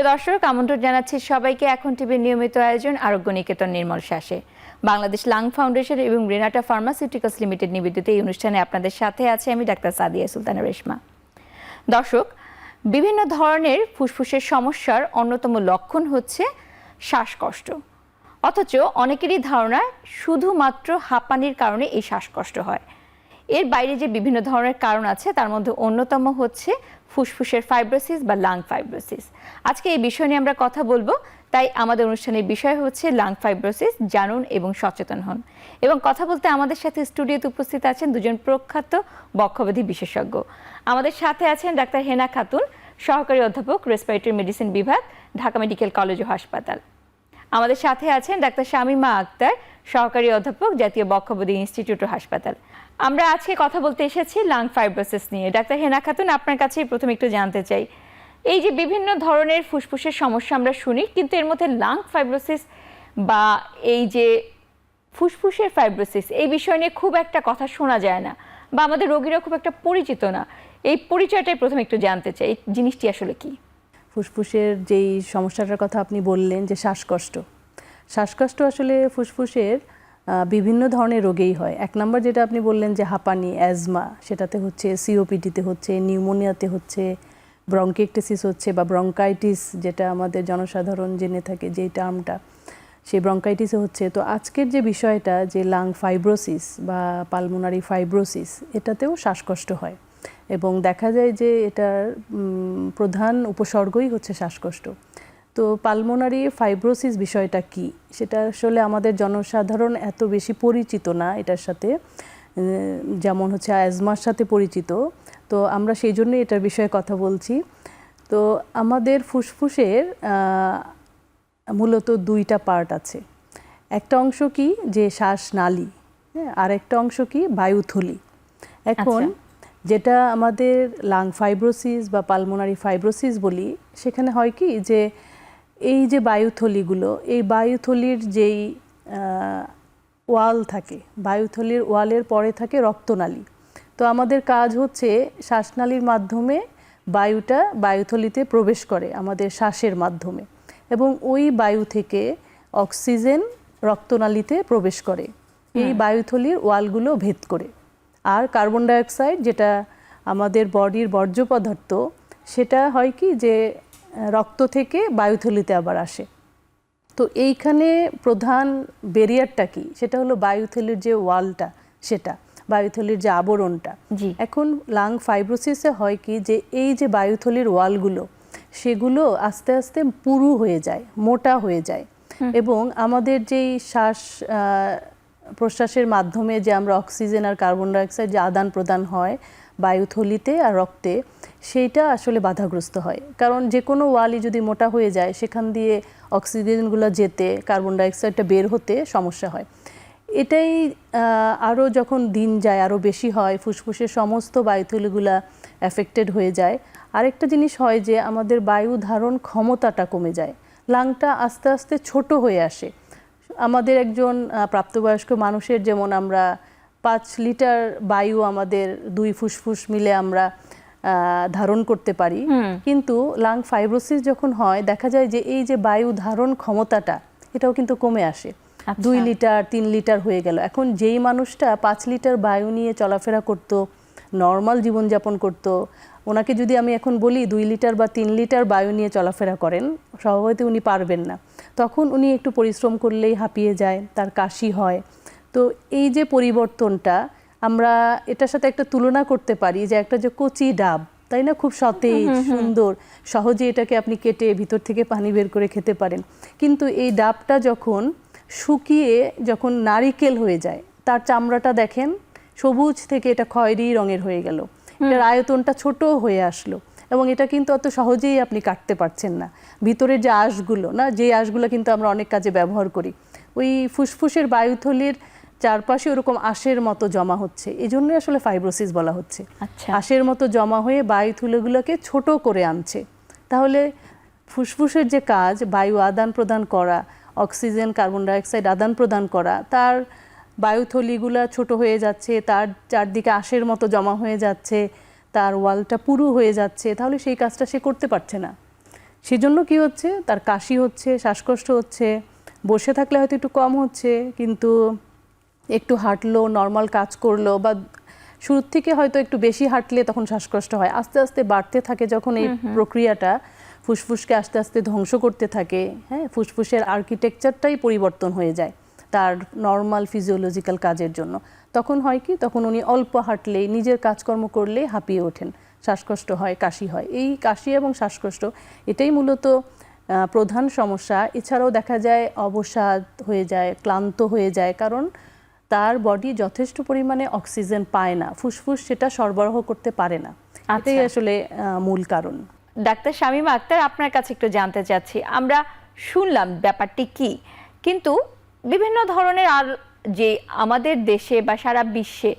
প্রিয় দর্শক, আমন্ত্রণ জানাচ্ছি সবাইকে এখন টিভির নিয়মিত আয়োজন আরোগ্য নিকেতন নির্মল শ্বাসে। বাংলাদেশ লাং ফাউন্ডেশন এবং রেনাটা ফার্মাসিউটিক্যালস লিমিটেড নিবেদিত এই অনুষ্ঠানে আপনাদের সাথে আছে আমি ডাক্তার সাদিয়া সুলতানা রেশমা। দর্শক, বিভিন্ন ধরনের ফুসফুসের সমস্যার অন্যতম লক্ষণ হচ্ছে শ্বাসকষ্ট, অথচ অনেকেরই ধারণা শুধুমাত্র হাঁপানির কারণে এই শ্বাসকষ্ট হয়। এর বাইরে যে বিভিন্ন ধরনের কারণ আছে তার মধ্যে অন্যতম হচ্ছে ফুসফুসের ফাইব্রোসিস বা লাং ফাইব্রোসিস। আজকে এই বিষয় নিয়ে আমরা কথা বলবো, তাই আমাদের অনুষ্ঠানের বিষয় হচ্ছে লাং ফাইব্রোসিস, জানুন এবং সচেতন হন। এবং কথা বলতে আমাদের সাথে স্টুডিওতে উপস্থিত আছেন দুজন প্রখ্যাত বক্ষব্যাধি বিশেষজ্ঞ। আমাদের সাথে আছেন ডাক্তার হেনা খাতুন, সহকারী অধ্যাপক, রেসপিরেটরি মেডিসিন বিভাগ, ঢাকা মেডিকেল কলেজ ও হাসপাতাল। আমাদের সাথে আছেন ডাক্তার শামিমা আক্তার, সহকারী অধ্যাপক, জাতীয় বক্ষব্যাধি ইনস্টিটিউট ও হাসপাতাল। আমরা আজকে কথা বলতে এসেছি লাং ফাইব্রোসিস নিয়ে। ডাক্তার হেনা খাতুন, আপনার কাছে প্রথমে একটু জানতে চাই, এই যে বিভিন্ন ধরনের ফুসফুসের সমস্যা আমরা শুনি, কিন্তু এর মধ্যে লাং ফাইব্রোসিস বা এই যে ফুসফুসের ফাইব্রোসিস, এই বিষয় নিয়ে খুব একটা কথা শোনা যায় না বা আমাদের রোগীরা খুব একটা পরিচিত না। এই পরিচয়টাই প্রথমে একটু জানতে চাই, এই জিনিসটি আসলে কি? ফুসফুসের যেই সমস্যাটার কথা আপনি বললেন যে শ্বাসকষ্ট আসলে ফুসফুসের বিভিন্ন ধরনের রোগেই হয়। এক নম্বর যেটা আপনি বললেন যে হাঁপানি, অ্যাজমা, সেটাতে হচ্ছে, সিওপিডিতে হচ্ছে, নিউমোনিয়াতে হচ্ছে, ব্রঙ্কিকটিসিস হচ্ছে বা ব্রঙ্কাইটিস, যেটা আমাদের জনসাধারণ জেনে থাকে যেই টার্মটা, সেই ব্রঙ্কাইটিসে হচ্ছে। তো আজকের যে বিষয়টা যে লাং ফাইব্রোসিস বা পালমোনারি ফাইব্রোসিস, এটাতেও শ্বাসকষ্ট হয় এবং দেখা যায় যে এটার প্রধান উপসর্গই হচ্ছে শ্বাসকষ্ট। তো পালমোনারি ফাইব্রোসিস বিষয়টা কি, সেটা আসলে আমাদের জনসাধারণ এত বেশি পরিচিত না এটার সাথে, যেমন হচ্ছে অ্যাজমার সাথে পরিচিত। তো আমরা সেই জন্যই এটার বিষয়ে কথা বলছি। তো আমাদের ফুসফুসের মূলত দুইটা পার্ট আছে। একটা অংশ কি যে শ্বাসনালী, আর একটা অংশ কি বায়ুথলি। এখন যেটা আমাদের লাং ফাইব্রোসিস বা পালমোনারি ফাইব্রোসিস বলি, সেখানে হয় কি যে এই যে বায়ুথলিগুলো, এই বায়ুথলির যেই ওয়াল থাকে, বায়ুথলির ওয়ালের পরে থাকে রক্তনালী। তো আমাদের কাজ হচ্ছে শ্বাসনালীর মাধ্যমে বায়ুটা বায়ুথলিতে প্রবেশ করে আমাদের শ্বাসের মাধ্যমে, এবং ওই বায়ু থেকে অক্সিজেন রক্তনালীতে প্রবেশ করে এই বায়ুথলির ওয়ালগুলো ভেদ করে। আর কার্বন ডাইঅক্সাইড, যেটা আমাদের বডির বর্জ্য পদার্থ, সেটা হয় কি যে রক্ত থেকে বায়ুথলিতে আবার আসে। তো এইখানে প্রধান ব্যারিয়ারটা কি, সেটা হলো বায়ুথলির যে ওয়ালটা, সেটা বায়ুথলির যে আবরণটা। এখন লাং ফাইব্রোসিসে হয় কি যে এই যে বায়ুথলির ওয়ালগুলো, সেগুলো আস্তে আস্তে পুরু হয়ে যায়, মোটা হয়ে যায়, এবং আমাদের যেই শ্বাস প্রশ্বাসের মাধ্যমে যে আমরা অক্সিজেন আর কার্বন ডাইঅক্সাইড যে আদান প্রদান হয় বায়ুথলিতে আর রক্তে, সেইটা আসলে বাধাগ্রস্ত হয়। কারণ যে কোনো ওয়ালই যদি মোটা হয়ে যায়, সেখান দিয়ে অক্সিজেনগুলো যেতে, কার্বন ডাইঅক্সাইডটা বের হতে সমস্যা হয়। এটাই আরও যখন দিন যায় আরও বেশি হয়, ফুসফুসের সমস্ত বায়ুথলিগুলা অ্যাফেক্টেড হয়ে যায়। আরেকটা জিনিস হয় যে আমাদের বায়ু ধারণ ক্ষমতাটা কমে যায়, লাংটা আস্তে আস্তে ছোট হয়ে আসে। আমাদের একজন প্রাপ্তবয়স্ক মানুষের যেমন আমরা 5 লিটার বায়ু আমাদের 2 ফুসফুস মিলে আমরা ধারণ করতে পারি, কিন্তু লাং ফাইব্রোসিস যখন হয় দেখা যায় যে এই যে বায়ু ধারণ ক্ষমতাটা, এটাও কিন্তু কমে আসে। 2 লিটার 3 লিটার হয়ে গেল। এখন যেই মানুষটা 5 লিটার বায়ু নিয়ে চলাফেরা করতো, নর্মাল জীবনযাপন করতো, ওনাকে যদি আমি এখন বলি 2 লিটার বা 3 লিটার বায়ু নিয়ে চলাফেরা করেন, স্বভাবতই উনি পারবেন না। তখন উনি একটু পরিশ্রম করলেই হাঁপিয়ে যায়, তার কাশি হয়। তো এই যে পরিবর্তনটা, আমরা এটার সাথে একটা তুলনা করতে পারি যে একটা যে কচি ডাব, তাই না, খুব সতেজ সুন্দর, সহজে এটাকে আপনি কেটে ভিতর থেকে পানি বের করে খেতে পারেন। কিন্তু এই ডাবটা যখন শুকিয়ে যখন নারিকেল হয়ে যায়, তার চামড়াটা দেখেন সবুজ থেকে এটা খয়েরি রঙের হয়ে গেল, এটার আয়তনটা ছোট হয়ে আসলো, এবং এটা কিন্তু অত সহজেই আপনি কাটতে পারছেন না। ভিতরের যে আঁশগুলো না, যে আঁশগুলো কিন্তু আমরা অনেক কাজে ব্যবহার করি, ওই ফুসফুসের বায়ুথলির চারপাশে ওরকম আঁশের মতো জমা হচ্ছে, এই জন্যই আসলে ফাইব্রোসিস বলা হচ্ছে। আঁশের মতো জমা হয়ে বায়ুথলিগুলোকে ছোট করে আনছে। তাহলে ফুসফুসের যে কাজ, বায়ু আদান প্রদান করা, অক্সিজেন কার্বন ডাইঅক্সাইড আদান প্রদান করা, তার বায়ুথলিগুলা ছোট হয়ে যাচ্ছে, তার চারদিকে আঁশের মতো জমা হয়ে যাচ্ছে, তার ওয়ালটা পুরু হয়ে যাচ্ছে, তাহলে সেই কাজটা সে করতে পারছে না। সেজন্য কি হচ্ছে, তার কাশি হচ্ছে, শ্বাসকষ্ট হচ্ছে, বসে থাকলে হয়তো একটু কম হচ্ছে, কিন্তু একটু হাঁটলো, নর্মাল কাজ করলো বা শুরুর থেকে হয়তো একটু বেশি হাঁটলে তখন শ্বাসকষ্ট হয়, আস্তে আস্তে বাড়তে থাকে যখন এই প্রক্রিয়াটা ফুসফুসকে আস্তে আস্তে ধ্বংস করতে থাকে, হ্যাঁ, ফুসফুসের আর্কিটেকচারটাই পরিবর্তন হয়ে যায় তার নর্মাল ফিজিওলজিক্যাল কাজের জন্য। তখন হয় কি, তখন উনি অল্প হাঁটলেই, নিজের কাজকর্ম করলেই হাঁপিয়ে ওঠেন, শ্বাসকষ্ট হয়, কাশি হয়। এই কাশি এবং শ্বাসকষ্ট এটাই মূলত প্রধান সমস্যা। এছাড়াও দেখা যায় অবসাদ হয়ে যায়, ক্লান্ত হয়ে যায়, কারণ তার বডি যথেষ্ট পরিমাণে অক্সিজেন পায় না, ফুসফুস সেটা সরবরাহ করতে পারে না। এটাই আসলে মূল কারণ। ডাক্তার শামীমা আক্তার, আপনার কাছে একটু জানতে চাচ্ছি, আমরা শুনলাম ব্যাপারটি কি, কিন্তু বিভিন্ন ধরনের আর যে আমাদের দেশে বা সারা বিশ্বে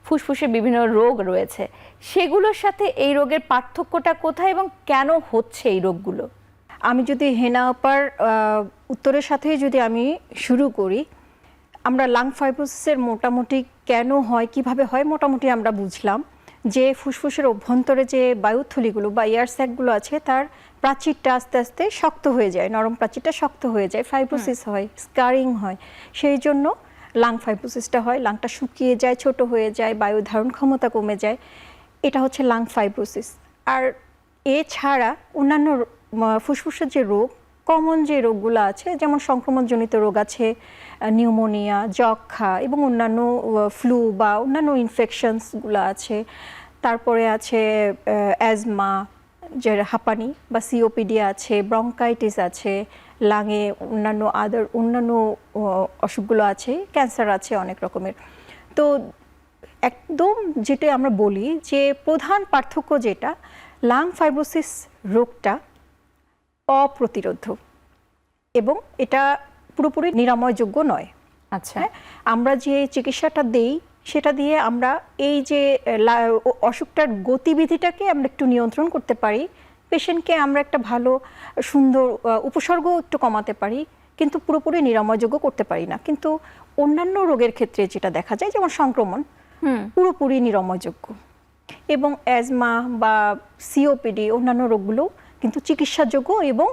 ফুসফুসে বিভিন্ন রোগ রয়েছে, সেগুলোর সাথে এই রোগের পার্থক্যটা কোথায় এবং কেন হচ্ছে এই রোগগুলো? আমি যদি হেনা আপার উত্তরের সাথে যদি আমি শুরু করি, আমরা লাং ফাইব্রোসিসের মোটামুটি কেন হয়, কিভাবে হয়, মোটামুটি আমরা বুঝলাম যে ফুসফুসের অভ্যন্তরে যে বায়ুথলিগুলো বা এয়ার স্যাকগুলো আছে, তার প্রাচীরটা আস্তে আস্তে শক্ত হয়ে যায়, নরম প্রাচীরটা শক্ত হয়ে যায়, ফাইব্রোসিস হয়, স্কারিং হয়। সেই জন্য লাং ফাইব্রোসিসটা হয়, লাংটা শুকিয়ে যায়, ছোট হয়ে যায়, বায়ু ধারণ ক্ষমতা কমে যায়। এটা হচ্ছে লাং ফাইব্রোসিস। আর এছাড়া অন্যান্য ফুসফুসের যে রোগ, কমন যে রোগগুলো আছে, যেমন সংক্রমণজনিত রোগ আছে, নিউমোনিয়া, যক্ষা এবং অন্যান্য ফ্লু বা অন্যান্য ইনফেকশনসগুলো আছে। তারপরে আছে অ্যাজমা, যে হাঁপানি বা সিওপিডি আছে, ব্রঙ্কাইটিস আছে, লাঙে অন্যান্য অসুখগুলো আছে, ক্যান্সার আছে অনেক রকমের। তো একদম যেটা আমরা বলি যে প্রধান পার্থক্য যেটা, লাং ফাইব্রোসিস রোগটা অপ্রতিরোধ্য এবং এটা পুরোপুরি নিরাময়যোগ্য নয়। আচ্ছা, আমরা যে চিকিৎসাটা দেই সেটা দিয়ে আমরা এই যে অসুখটার গতিবিধিটাকে আমরা একটু নিয়ন্ত্রণ করতে পারি, পেশেন্টকে আমরা একটা ভালো সুন্দর উপসর্গ একটু কমাতে পারি, কিন্তু পুরোপুরি নিরাময়যোগ্য করতে পারি না। কিন্তু অন্যান্য রোগের ক্ষেত্রে যেটা দেখা যায়, যেমন সংক্রমণ, পুরোপুরি নিরাময়যোগ্য। এবং অ্যাজমা বা সিওপিডি অন্যান্য রোগগুলো কিন্তু চিকিৎসাযোগ্য এবং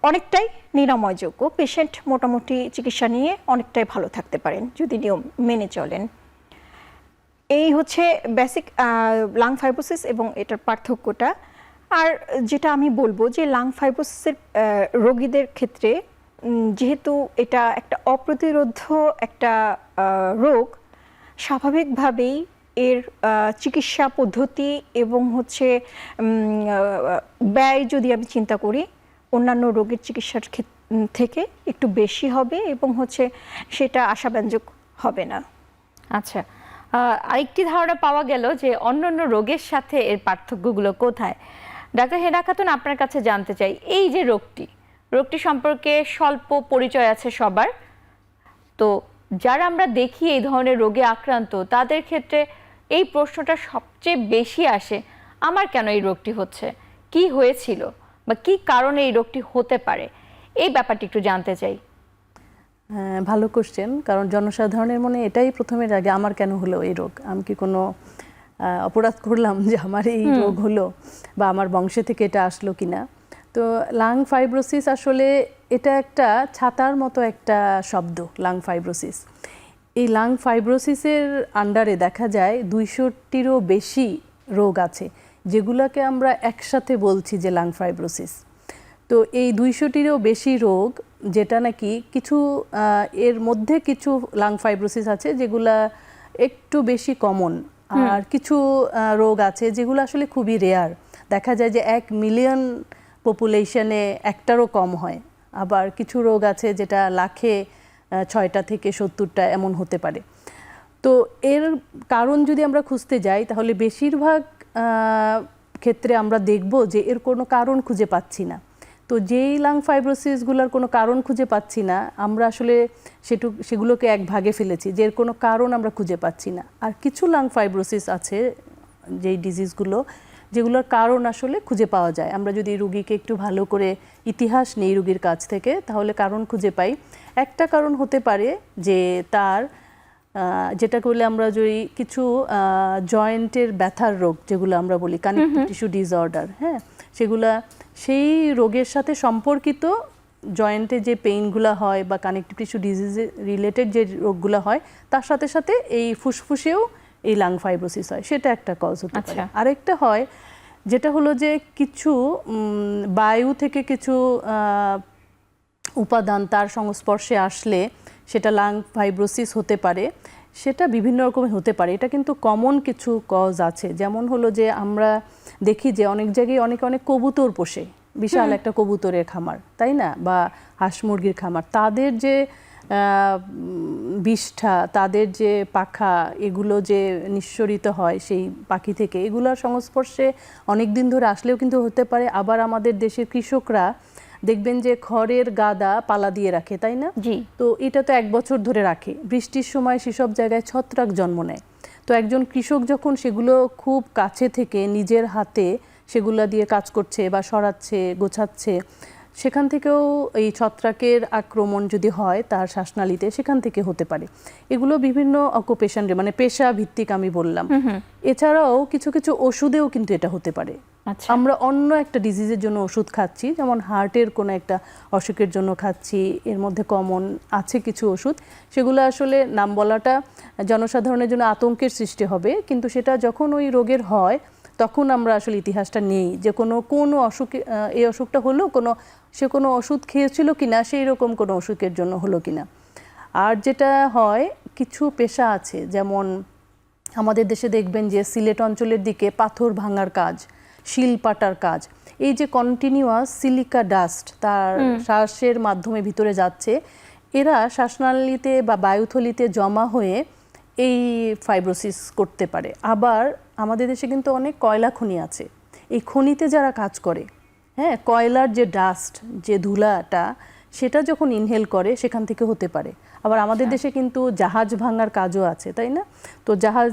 অনেকটাই নিরাময়যোগ্য। পেশেন্ট মোটামুটি চিকিৎসা নিয়ে অনেকটাই ভালো থাকতে পারেন যদি নিয়ম মেনে চলেন। এই হচ্ছে বেসিক লাং ফাইব্রোসিস এবং এটার পার্থক্যটা। আর যেটা আমি বলবো যে লাং ফাইব্রোসিসের রোগীদের ক্ষেত্রে যেহেতু এটা একটা অপ্রতিরোধ্য একটা রোগ, স্বাভাবিকভাবেই এর চিকিৎসা পদ্ধতি এবং হচ্ছে ব্যয় যদি আমি চিন্তা করি, অন্যান্য রোগের চিকিৎসার থেকে একটু বেশি হবে এবং হচ্ছে সেটা আশাব্যঞ্জক হবে না। আচ্ছা, আরেকটি ধারণা পাওয়া গেল যে অন্যান্য রোগের সাথে এর পার্থক্যগুলো কোথায়। ডাক্তার হেনা খাতুন, আপনার কাছে জানতে চাই, এই যে রোগটি সম্পর্কে স্বল্প পরিচয় আছে সবার, তো যারা আমরা দেখি এই ধরনের রোগে আক্রান্ত, তাদের ক্ষেত্রে এই প্রশ্নটা সবচেয়ে বেশি আসে, আমার কেন এই রোগটি হচ্ছে, কি হয়েছিল বা কি কারণে এই রোগটি হতে পারে, এই ব্যাপারটি একটু জানতে চাই। হ্যাঁ, ভালো কোশ্চেন, কারণ জনসাধারণের মনে এটাই প্রথমে জাগে, আমার কেন হলো এই রোগ, আমি কি কোনো অপরাধ করলাম যে আমার এই রোগ হলো, বা আমার বংশে থেকে এটা আসলো কিনা। তো লাং ফাইব্রোসিস আসলে এটা একটা ছাতার মতো একটা শব্দ, লাং ফাইব্রোসিস। এই লাং ফাইব্রোসিসের আন্ডারে দেখা যায় 200টিরও বেশি রোগ আছে, যেগুলোকে আমরা একসাথে বলছি যে লাং ফাইব্রোসিস। তো এই 200টিরও বেশি রোগ, যেটা নাকি কিছু এর মধ্যে কিছু লাং ফাইব্রোসিস আছে যেগুলা একটু বেশি কমন, আর কিছু রোগ আছে যেগুলো আসলে খুবই রেয়ার, দেখা যায় যে 1 মিলিয়ন পপুলেশনে একটারও কম হয়। আবার কিছু রোগ আছে যেটা লাখে 6টা থেকে 70টা এমন হতে পারে। তো এর কারণ যদি আমরা খুঁজতে যাই, তাহলে বেশিরভাগ ক্ষেত্রে আমরা দেখব যে এর কোনো কারণ খুঁজে পাচ্ছি না। তো যেই লাং ফাইব্রোসিসগুলোর কোনো কারণ খুঁজে পাচ্ছি না, আমরা আসলে সেগুলোকে এক ভাগে ফেলেছি, যে এর কোনো কারণ আমরা খুঁজে পাচ্ছি না। আর কিছু লাং ফাইব্রোসিস আছে, যেই ডিজিজগুলো, যেগুলোর কারণ আসলে খুঁজে পাওয়া যায়। আমরা যদি রুগীকে একটু ভালো করে ইতিহাস নেই রুগীর কাছ থেকে, তাহলে কারণ খুঁজে পাই। একটা কারণ হতে পারে যে তার যেটা করলে আমরা যদি কিছু জয়েন্টের ব্যথার রোগ, যেগুলো আমরা বলি কানেকটিভ টিস্যু ডিসঅর্ডার, হ্যাঁ, সেগুলা সেই রোগের সাথে সম্পর্কিত জয়েন্টে যে পেইনগুলো হয় বা কানেকটিভ টিস্যু ডিজিজে রিলেটেড যে রোগগুলো হয় তার সাথে সাথে এই ফুসফুসেও এই লাং ফাইব্রোসিস হয়, সেটা একটা কজ হতে পারে। আচ্ছা। আরেকটা হয় যেটা হলো যে কিছু বায়ু থেকে কিছু উপাদান তার সংস্পর্শে আসলে সেটা লাং ফাইব্রোসিস হতে পারে, সেটা বিভিন্ন রকমের হতে পারে। এটা কিন্তু কমন কিছু কজ আছে, যেমন হলো যে আমরা দেখি যে অনেক জায়গায় অনেক অনেক কবুতর পোষে, বিশাল একটা কবুতরের খামার, তাই না, বা হাঁস মুরগির খামার, তাদের যে বিষ্ঠা, তাদের যে পাখা, এগুলো যে নিঃসরিত হয় সেই পাখি থেকে, এগুলোর সংস্পর্শে অনেক দিন ধরে আসলেও কিন্তু হতে পারে। আবার আমাদের দেশের কৃষকরা দেখবেন যে খড়ের গাদা পালা দিয়ে রাখে, তাই না? জি। তো এটা তো 1 বছর ধরে রাখে, বৃষ্টির সময় সেসব জায়গায় ছত্রাক জন্ম নেয়। তো একজন কৃষক যখন সেগুলো খুব কাছে থেকে নিজের হাতে সেগুলো দিয়ে কাজ করছে বা সরাচ্ছে, গোছাচ্ছে, সেখান থেকেও এই ছত্রাকের আক্রমণ যদি হয় তার শ্বাসনালীতে, সেখান থেকে হতে পারে। এগুলো বিভিন্ন অকুপেশন, মানে পেশা ভিত্তিক আমি বললাম। এছাড়াও কিছু কিছু ওষুধেও কিন্তু এটা হতে পারে। আচ্ছা। আমরা অন্য একটা ডিজিজের জন্য ওষুধ খাচ্ছি, যেমন হার্টের কোনো একটা অসুখের জন্য খাচ্ছি, এর মধ্যে কমন আছে কিছু ওষুধ, সেগুলো আসলে নাম বলাটা জনসাধারণের জন্য আতঙ্কের সৃষ্টি হবে, কিন্তু সেটা যখন ওই রোগের হয় তখন আমরা আসলে ইতিহাসটা নেই যে কোনো অসুখে এই অসুখটা হলো, সে কোনো ওষুধ খেয়েছিল কিনা, সেই রকম কোনো অসুখের জন্য হলো কিনা। আর যেটা হয়, কিছু পেশা আছে, যেমন আমাদের দেশে দেখবেন যে সিলেট অঞ্চলের দিকে পাথর ভাঙার কাজ, শিল পাটার কাজ, এই যে কন্টিনিউয়াস সিলিকা ডাস্ট তার শ্বাসের মাধ্যমে ভিতরে যাচ্ছে, এরা শ্বাসনালীতে বা বায়ুথলিতে জমা হয়ে এই ফাইব্রোসিস করতে পারে। আবার আমাদের দেশে কিন্তু অনেক কয়লা খনি আছে, এই খনিতে যারা কাজ করে, হ্যাঁ, কয়লার যে ডাস্ট, যে ধুলাটা, সেটা যখন ইনহেল করে সেখান থেকে হতে পারে। আবার আমাদের দেশে কিন্তু জাহাজ ভাঙার কাজও আছে, তাই না? তো জাহাজ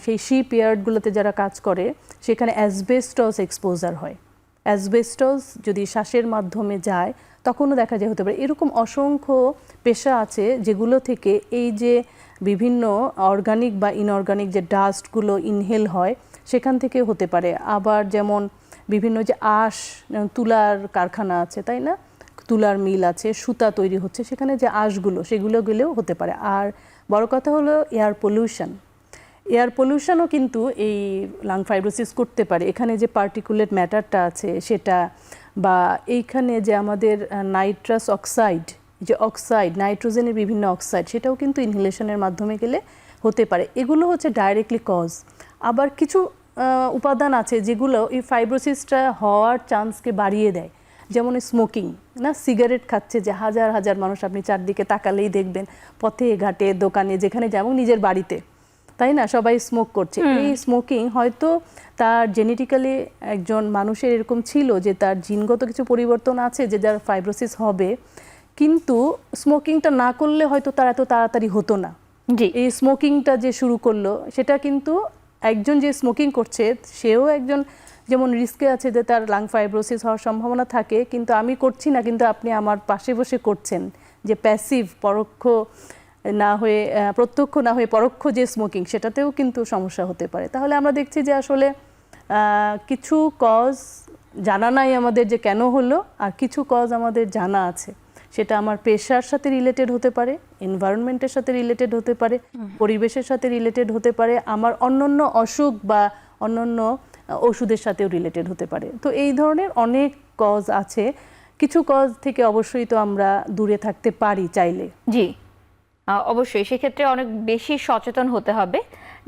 সেই শিপ ইয়ার্ডগুলোতে যারা কাজ করে সেখানে অ্যাসবেস্টস এক্সপোজার হয়। অ্যাসবেস্টস যদি শ্বাসের মাধ্যমে যায় তখনও দেখা যায় হতে পারে। এরকম অসংখ্য পেশা আছে যেগুলো থেকে এই যে বিভিন্ন অর্গানিক বা ইনঅর্গানিক যে ডাস্টগুলো ইনহেল হয় সেখান থেকে হতে পারে। আবার যেমন বিভিন্ন যে তুলার কারখানা আছে, তাই না, তুলার মিল আছে, সুতা তৈরি হচ্ছে, সেখানে যে আঁশগুলো সেগুলো গেলেও হতে পারে। আর বড় কথা হলো এয়ার পলিউশনও কিন্তু এই লাং ফাইব্রোসিস করতে পারে। এখানে যে পার্টিকুলেট ম্যাটারটা আছে সেটা, বা এইখানে যে আমাদের নাইট্রাস অক্সাইড, যে অক্সাইড, নাইট্রোজেনের বিভিন্ন অক্সাইড, সেটাও কিন্তু ইনহেলেশনের মাধ্যমে গেলে হতে পারে। এগুলো হচ্ছে ডাইরেক্টলি কজ। আবার কিছু উপাদান আছে যেগুলো এই ফাইব্রোসিসটা হওয়ার চান্সকে বাড়িয়ে দেয়, যেমন স্মোকিং, না, সিগারেট খাচ্ছে যে হাজার হাজার মানুষ, আপনি চারদিকে তাকালেই দেখবেন, পথে ঘাটে দোকানে যেখানে, যেমন নিজের বাড়িতে, তাই না, সবাই স্মোক করছে। এই স্মোকিং হয়তো তার জেনেটিক্যালি একজন মানুষের এরকম ছিল যে তার জিনগত কিছু পরিবর্তন আছে যে যার ফাইব্রোসিস হবে, কিন্তু স্মোকিংটা না করলে হয়তো তার এত তাড়াতাড়ি হতো না। এই স্মোকিংটা যে শুরু করলো, সেটা কিন্তু একজন যে স্মোকিং করছে সেও একজন যেমন রিস্কে আছে যে তার লাং ফাইব্রোসিস হওয়ার সম্ভাবনা থাকে, কিন্তু আমি করছি না, কিন্তু আপনি আমার পাশে বসে করছেন, যে প্যাসিভ, পরোক্ষ না হয়ে প্রত্যক্ষ না হয়ে পরোক্ষ যে স্মোকিং, সেটাতেও কিন্তু সমস্যা হতে পারে। তাহলে আমরা দেখছি যে আসলে কিছু কজ জানা নাই আমাদের যে কেন হলো, আর কিছু কজ আমাদের জানা আছে, সেটা আমার পেশার সাথে রিলেটেড হতে পারে, এনভায়রনমেন্টের সাথে রিলেটেড হতে পারে, পরিবেশের সাথে রিলেটেড হতে পারে, আমার অন্যান্য অসুখ বা অন্যান্য ওষুধের সাথেও রিলেটেড হতে পারে। তো এই ধরনের অনেক কজ আছে। কিছু কজ থেকে অবশ্যই তো আমরা দূরে থাকতে পারি চাইলে। জি, অবশ্যই সেক্ষেত্রে অনেক বেশি সচেতন হতে হবে।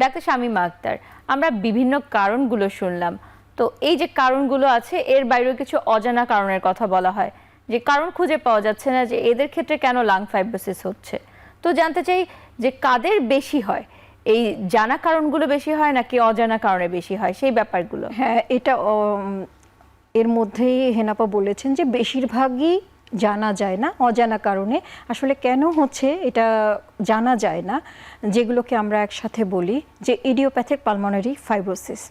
ডাক্তার শামীমা আক্তার, আমরা বিভিন্ন কারণগুলো শুনলাম, তো এই যে কারণগুলো আছে এর বাইরেও কিছু অজানা কারণের কথা বলা হয়, যে কারণ খুঁজে পাওয়া যাচ্ছে না যে এদের ক্ষেত্রে কেন লাং ফাইব্রোসিস হচ্ছে। তো জানতে চাই যে কাদের বেশি হয়, এই জানা কারণগুলো বেশি হয় নাকি অজানা কারণে বেশি হয়, সেই ব্যাপারগুলো। হ্যাঁ, এটা এর মধ্যেই হেনাপা বলেছেন যে বেশিরভাগই জানা যায় না, অজানা কারণে। আসলে কেন হচ্ছে এটা জানা যায় না, যেগুলোকে আমরা একসাথে বলি যে ইডিওপ্যাথিক পালমোনারি ফাইব্রোসিস।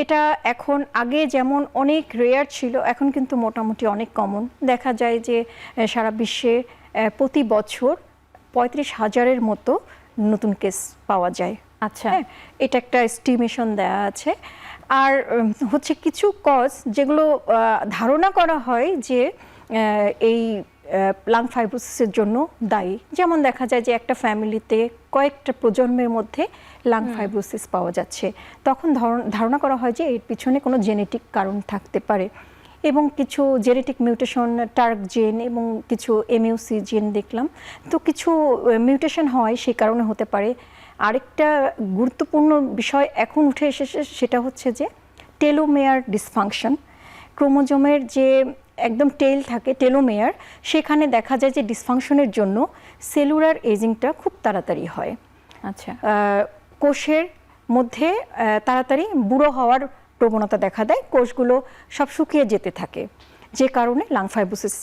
এটা এখন আগে যেমন অনেক রেয়ার ছিল, এখন কিন্তু মোটামুটি অনেক কমন। দেখা যায় যে সারা বিশ্বে প্রতি বছর 35,000-এর মতো নতুন কেস পাওয়া যায়। আচ্ছা, এটা একটা এস্টিমেশন দেয়া আছে। আর হচ্ছে কিছু কজ যেগুলো ধারণা করা হয় যে এই লাং ফাইব্রোসিসের জন্য দায়ী, যেমন দেখা যায় যে একটা ফ্যামিলিতে কয়েকটা প্রজন্মের মধ্যে লাং ফাইব্রোসিস পাওয়া যাচ্ছে, তখন ধারণা করা হয় যে এর পিছনে কোনো জেনেটিক কারণ থাকতে পারে, এবং কিছু জেনেটিক মিউটেশন টার্ক জিন এবং কিছু এমইউসি জিন দেখলাম, তো কিছু মিউটেশন হয় সেই কারণে হতে পারে। আরেকটা গুরুত্বপূর্ণ বিষয় এখন উঠে এসেছে, সেটা হচ্ছে যে টেলোমেয়ার ডিসফাংশন। ক্রোমোজোমের যে একদম টেল থাকে, টেলোমেয়ার, সেখানে দেখা যায় যে ডিসফাংশনের জন্য সেলুলার এজিংটা খুব তাড়াতাড়ি হয়। আচ্ছা, কোষের মধ্যে তাড়াতাড়ি বুড়ো হওয়ার প্রবণতা দেখা দেয়, কোষগুলো সব শুকিয়ে যেতে থাকে, যে কারণে লাং ফাইব্রোসিস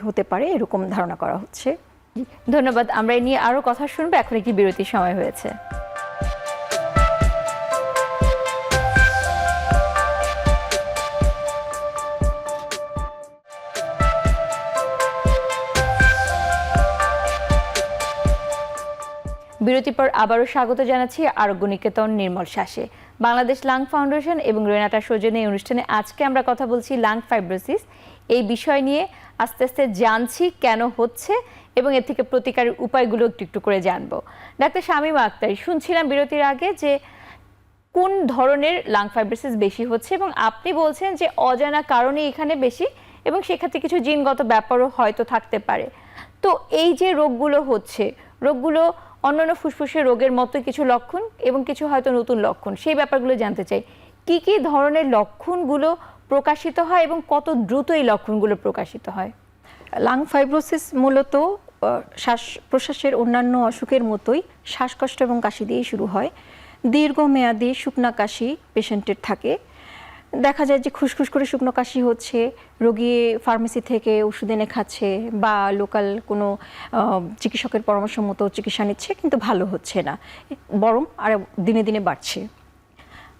হতে পারে এরকম ধারণা করা হচ্ছে। ধন্যবাদ। আমরা এ নিয়ে আরো কথা শুনবো, এখন একটি বিরতির সময় হয়েছে। বিরতির পর আবারও স্বাগত জানাচ্ছি আরোগ্য নিকেতন নির্মল শ্বাসে। বাংলাদেশ লাং ফাউন্ডেশন এবং রেনাটা সৌজন্যে এই অনুষ্ঠানে আজকে আমরা কথা বলছি লাং ফাইব্রোসিস এই বিষয় নিয়ে। আস্তে আস্তে জানছি কেন হচ্ছে এবং এর থেকে প্রতিকারের উপায়গুলো একটু একটু করে জানবো। ডাক্তার শামীমা আক্তারি, শুনছিলাম বিরতির আগে যে কোন ধরনের লাং ফাইব্রোসিস বেশি হচ্ছে, এবং আপনি বলছেন যে অজানা কারণে এখানে বেশি এবং সেক্ষেত্রে কিছু জিনগত ব্যাপারও হয়তো থাকতে পারে। তো এই যে রোগগুলো হচ্ছে, রোগগুলো অন্যান্য ফুসফুসের রোগের মতো কিছু লক্ষণ এবং কিছু হয়তো নতুন লক্ষণ, সেই ব্যাপারগুলো জানতে চাই। কি কি ধরনের লক্ষণগুলো প্রকাশিত হয় এবং কত দ্রুত এই লক্ষণগুলো প্রকাশিত হয়? লাং ফাইব্রোসিস মূলত শ্বাস প্রশ্বাসের অন্যান্য অসুখের মতোই শ্বাসকষ্ট এবং কাশি দিয়েই শুরু হয়। দীর্ঘমেয়াদী শুকনা কাশি পেশেন্টের থাকে, দেখা যায় যে খুসখুস করে শুকনো কাশি হচ্ছে, রোগী ফার্মেসি থেকে ওষুধ এনে খাচ্ছে বা লোকাল কোনো চিকিৎসকের পরামর্শ মতো চিকিৎসা নিচ্ছে, কিন্তু ভালো হচ্ছে না, বরং আর দিনে দিনে বাড়ছে।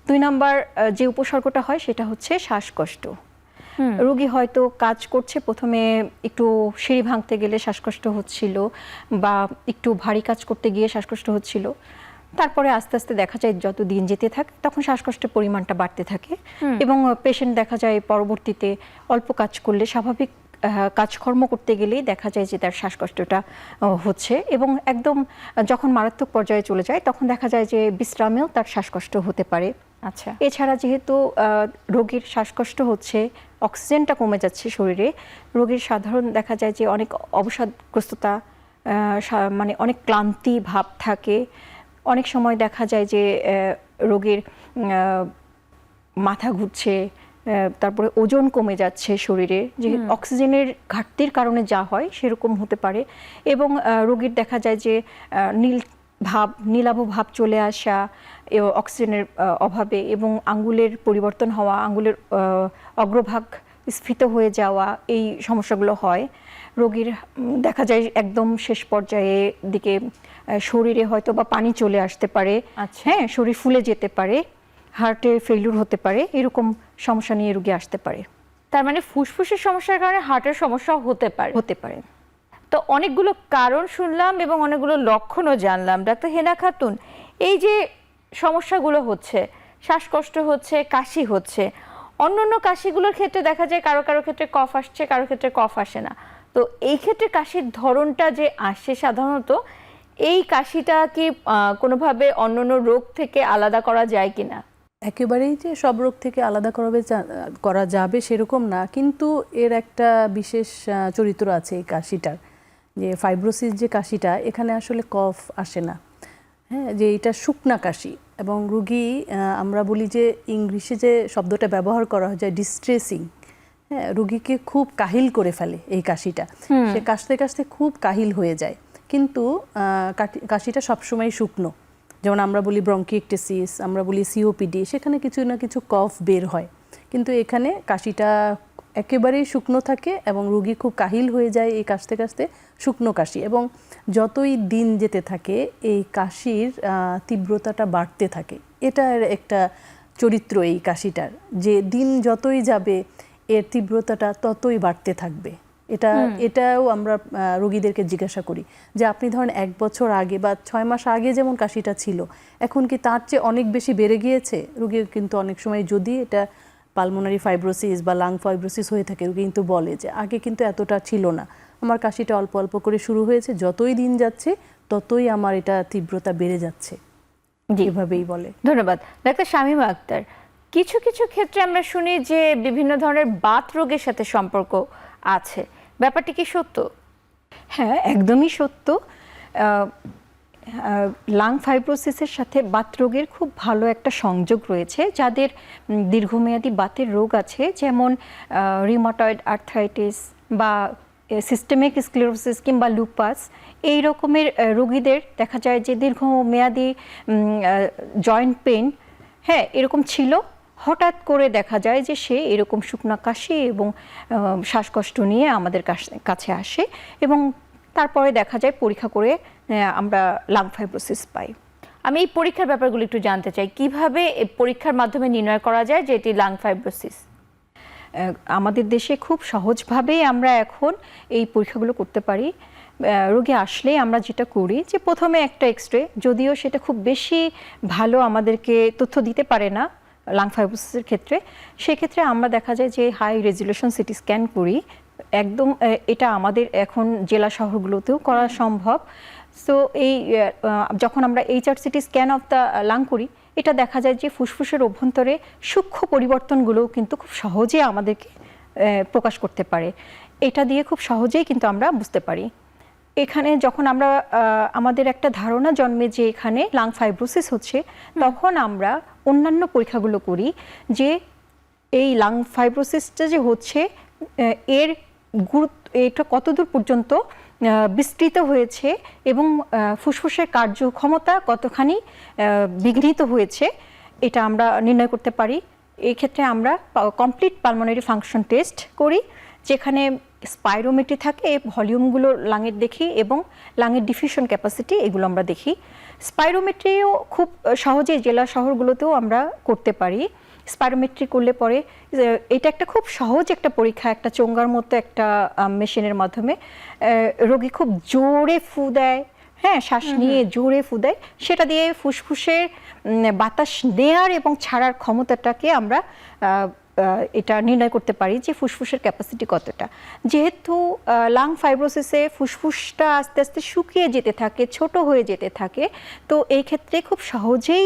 2 নাম্বার যে উপসর্গটা হয় সেটা হচ্ছে শ্বাসকষ্ট। রোগী হয়তো কাজ করছে, প্রথমে একটু সিঁড়ি ভাঙতে গেলে শ্বাসকষ্ট হচ্ছিল বা একটু ভারী কাজ করতে গিয়ে শ্বাসকষ্ট হচ্ছিল, তারপরে আস্তে আস্তে দেখা যায় যত দিন যেতে থাকে তখন শ্বাসকষ্টের পরিমাণটা বাড়তে থাকে এবং পেশেন্ট দেখা যায় পরবর্তীতে অল্প কাজ করলে, স্বাভাবিক কাজকর্ম করতে গেলেই দেখা যায় যে তার শ্বাসকষ্টটা হচ্ছে, এবং একদম যখন মারাত্মক পর্যায়ে চলে যায় তখন দেখা যায় যে বিশ্রামেও তার শ্বাসকষ্ট হতে পারে। আচ্ছা, এছাড়া যেহেতু রোগীর শ্বাসকষ্ট হচ্ছে, অক্সিজেনটা কমে যাচ্ছে শরীরে, রোগীর সাধারণ দেখা যায় যে অনেক অবসাদগ্রস্ততা, মানে অনেক ক্লান্তি ভাব থাকে। অনেক সময় দেখা যায় যে রোগীর মাথা ঘুরছে, তারপরে ওজন কমে যাচ্ছে শরীরে, যে অক্সিজেনের ঘাটতির কারণে যা হয় সেরকম হতে পারে। এবং রোগীর দেখা যায় যে নীলাভ ভাব চলে আসা অক্সিজেনের অভাবে, এবং আঙ্গুলের পরিবর্তন হওয়া, আঙ্গুলের অগ্রভাগ স্ফীত হয়ে যাওয়া, এই সমস্যাগুলো হয়। রোগীর দেখা যায় একদম শেষ পর্যায়ে দিকে শরীরে হয়তো বা পানি চলে আসতে পারে, হ্যাঁ, শরীর ফুলে যেতে পারে, হার্টে ফেলিউর হতে পারে, এরকম সমস্যা নিয়ে রোগী আসতে পারে। তার মানে ফুসফুসের সমস্যার কারণে হার্টের সমস্যা হতে পারে। তো অনেকগুলো কারণ শুনলাম এবং অনেকগুলো লক্ষণও জানলাম। ডাক্তার হেনা খাতুন, এই যে সমস্যাগুলো হচ্ছে, শ্বাসকষ্ট হচ্ছে, কাশি হচ্ছে, অন্যান্য কাশিগুলোর ক্ষেত্রে দেখা যায় কারো কারো ক্ষেত্রে কফ আসছে, কারো ক্ষেত্রে কফ আসে না। তো এই ক্ষেত্রে কাশির ধরনটা যে আসে সাধারণত, এই কাশিটা কি কোনোভাবে অন্যান্য রোগ থেকে আলাদা করা যায় কিনা? একেবারেই যে সব রোগ থেকে আলাদা করা যাবে সেরকম না, কিন্তু এর একটা বিশেষ চরিত্র আছে এই কাশিটার, যে ফাইব্রোসিস যে কাশিটা, এখানে আসলে কফ আসে না, হ্যাঁ, যে এটা শুকনা কাশি। এবং রুগী, আমরা বলি যে ইংলিশে যে শব্দটা ব্যবহার করা হয়, যায় ডিস্ট্রেসিং, হ্যাঁ, রুগীকে খুব কাহিল করে ফেলে এই কাশিটা, সে কাশতে কাশতে খুব কাহিল হয়ে যায়। কিন্তু কাশিটা সবসময় শুকনো, যেমন আমরা বলি ব্রঙ্কিয়েক্টেসিস, আমরা বলি সিওপিডি, সেখানে কিছু না কিছু কফ বের হয়, কিন্তু এখানে কাশিটা একেবারেই শুকনো থাকে এবং রুগী খুব কাহিল হয়ে যায় এই কাশতে কাশতে, শুকনো কাশি। এবং যতই দিন যেতে থাকে এই কাশির তীব্রতাটা বাড়তে থাকে। এটার একটা চরিত্র এই কাশিটার, যে দিন যতই যাবে এর তীব্রতাটা ততই বাড়তে থাকবে। এটাও আমরা রোগীদেরকে জিজ্ঞাসা করি যে আপনি ধরেন 1 বছর আগে বা 6 মাস আগে যেমন কাশিটা ছিল এখন কি তার চেয়ে অনেক বেশি বেড়ে গিয়েছে? রোগী কিন্তু অনেক সময় যদি এটা পালমোনারি ফাইব্রোসিস বা লাং ফাইব্রোসিস হয়ে থাকে রোগী কিন্তু বলে যে আগে কিন্তু এতটা ছিল না, আমার কাশিটা অল্প অল্প করে শুরু হয়েছে, যতই দিন যাচ্ছে ততই আমার এটা তীব্রতা বেড়ে যাচ্ছে, এভাবেই বলে। ধন্যবাদ ডাক্তার শামীমা আক্তার। কিছু কিছু ক্ষেত্রে আমরা শুনি যে বিভিন্ন ধরনের বাত রোগের সাথে সম্পর্ক আছে, ব্যাপারটি কি সত্য? হ্যাঁ, একদমই সত্য। লাং ফাইব্রোসিসের সাথে বাত রোগের খুব ভালো একটা সংযোগ রয়েছে। যাদের দীর্ঘমেয়াদী বাতের রোগ আছে, যেমন রিউমাটয়েড আর্থ্রাইটিস বা সিস্টেমিক স্ক্লেরোসিস কিংবা লুপাস, এই রকমের রোগীদের দেখা যায় যে দীর্ঘমেয়াদী জয়েন্ট পেন এরকম ছিল, হঠাৎ করে দেখা যায় যে সে এরকম শুকনা কাশি এবং শ্বাসকষ্ট নিয়ে আমাদের কাছে আসে এবং তারপরে দেখা যায় পরীক্ষা করে আমরা লাং ফাইব্রোসিস পাই। আমি এই পরীক্ষার ব্যাপারগুলো একটু জানতে চাই, কিভাবে এই পরীক্ষার মাধ্যমে নির্ণয় করা যায় যে এটি লাং ফাইব্রোসিস? আমাদের দেশে খুব সহজভাবেই আমরা এখন এই পরীক্ষাগুলো করতে পারি। রোগী আসলে আমরা যেটা করি যে প্রথমে একটা এক্সরে, যদিও সেটা খুব বেশি ভালো আমাদেরকে তথ্য দিতে পারে না লাং ফাইব্রোসিসের ক্ষেত্রে, সেক্ষেত্রে আমরা দেখা যায় যে হাই রেজলিউশন সিটি স্ক্যান করি একদম। এটা আমাদের এখন জেলা শহরগুলোতেও করা সম্ভব। সো এই যখন আমরা HRCT scan of the lung করি, এটা দেখা যায় যে ফুসফুসের অভ্যন্তরে সূক্ষ্ম পরিবর্তনগুলো কিন্তু খুব সহজে আমাদেরকে প্রকাশ করতে পারে। এটা দিয়ে খুব সহজেই কিন্তু আমরা বুঝতে পারি। এখানে যখন আমরা আমাদের একটা ধারণা জন্মে যে এখানে লাং ফাইব্রোসিস হচ্ছে, তখন আমরা অন্যান্য পরীক্ষাগুলো করি যে এই লাং ফাইব্রোসিসটা যে হচ্ছে এর এটা কতদূর পর্যন্ত বিস্তৃত হয়েছে এবং ফুসফুসের কার্যক্ষমতা কতখানি বিঘ্নিত হয়েছে, এটা আমরা নির্ণয় করতে পারি। এই ক্ষেত্রে আমরা কমপ্লিট পালমোনারি ফাংশন টেস্ট করি, যেখানে স্পাইরোমেট্রি থাকে, ভলিউমগুলো লাঙের দেখি এবং লাঙের ডিফিউশন ক্যাপাসিটি এগুলো আমরা দেখি। স্পাইরোমেট্রিও খুব সহজেই জেলা শহরগুলোতেও আমরা করতে পারি। স্পাইরোমেট্রি করলে পরে এটা একটা খুব সহজ একটা পরীক্ষা, একটা চোঙ্গার মতো একটা মেশিনের মাধ্যমে রোগী খুব জোরে ফু দেয়, শ্বাস নিয়ে জোরে ফু দেয়, সেটা দিয়ে ফুসফুসের বাতাস নেয়ার এবং ছাড়ার ক্ষমতাটাকে আমরা এটা নির্ণয় করতে পারি যে ফুসফুসের ক্যাপাসিটি কতটা। যেহেতু লাং ফাইব্রোসিসে ফুসফুসটা আস্তে আস্তে শুকিয়ে যেতে থাকে, ছোট হয়ে যেতে থাকে, তো এই ক্ষেত্রে খুব সহজেই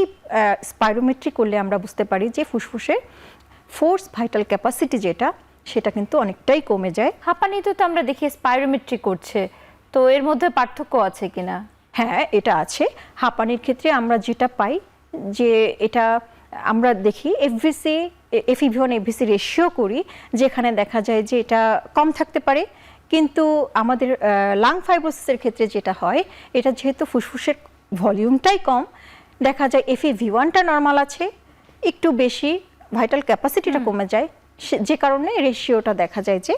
স্পাইরোমেট্রি করলে আমরা বুঝতে পারি যে ফুসফুসের ফোর্স ভাইটাল ক্যাপাসিটি যেটা, সেটা কিন্তু অনেকটাই কমে যায়। হাঁপানিতে তো আমরা দেখি স্পাইরোমেট্রি করছে, তো এর মধ্যে পার্থক্য আছে কিনা? হ্যাঁ, এটা আছে। হাঁপানির ক্ষেত্রে আমরা যেটা পাই যে এটা আমরা দেখি FEV1 FVC রেশিও করি, যেখানে দেখা যায় যে এটা কম থাকতে পারে, কিন্তু আমাদের লাং ফাইব্রোসিসের ক্ষেত্রে যেটা হয়, এটা যেহেতু ফুসফুসের ভলিউমটাই কম, দেখা যায় FEV1টা নর্মাল আছে, একটু বেশি ভাইটাল ক্যাপাসিটিটা কমে যায়, যে কারণে রেশিওটা দেখা যায় যে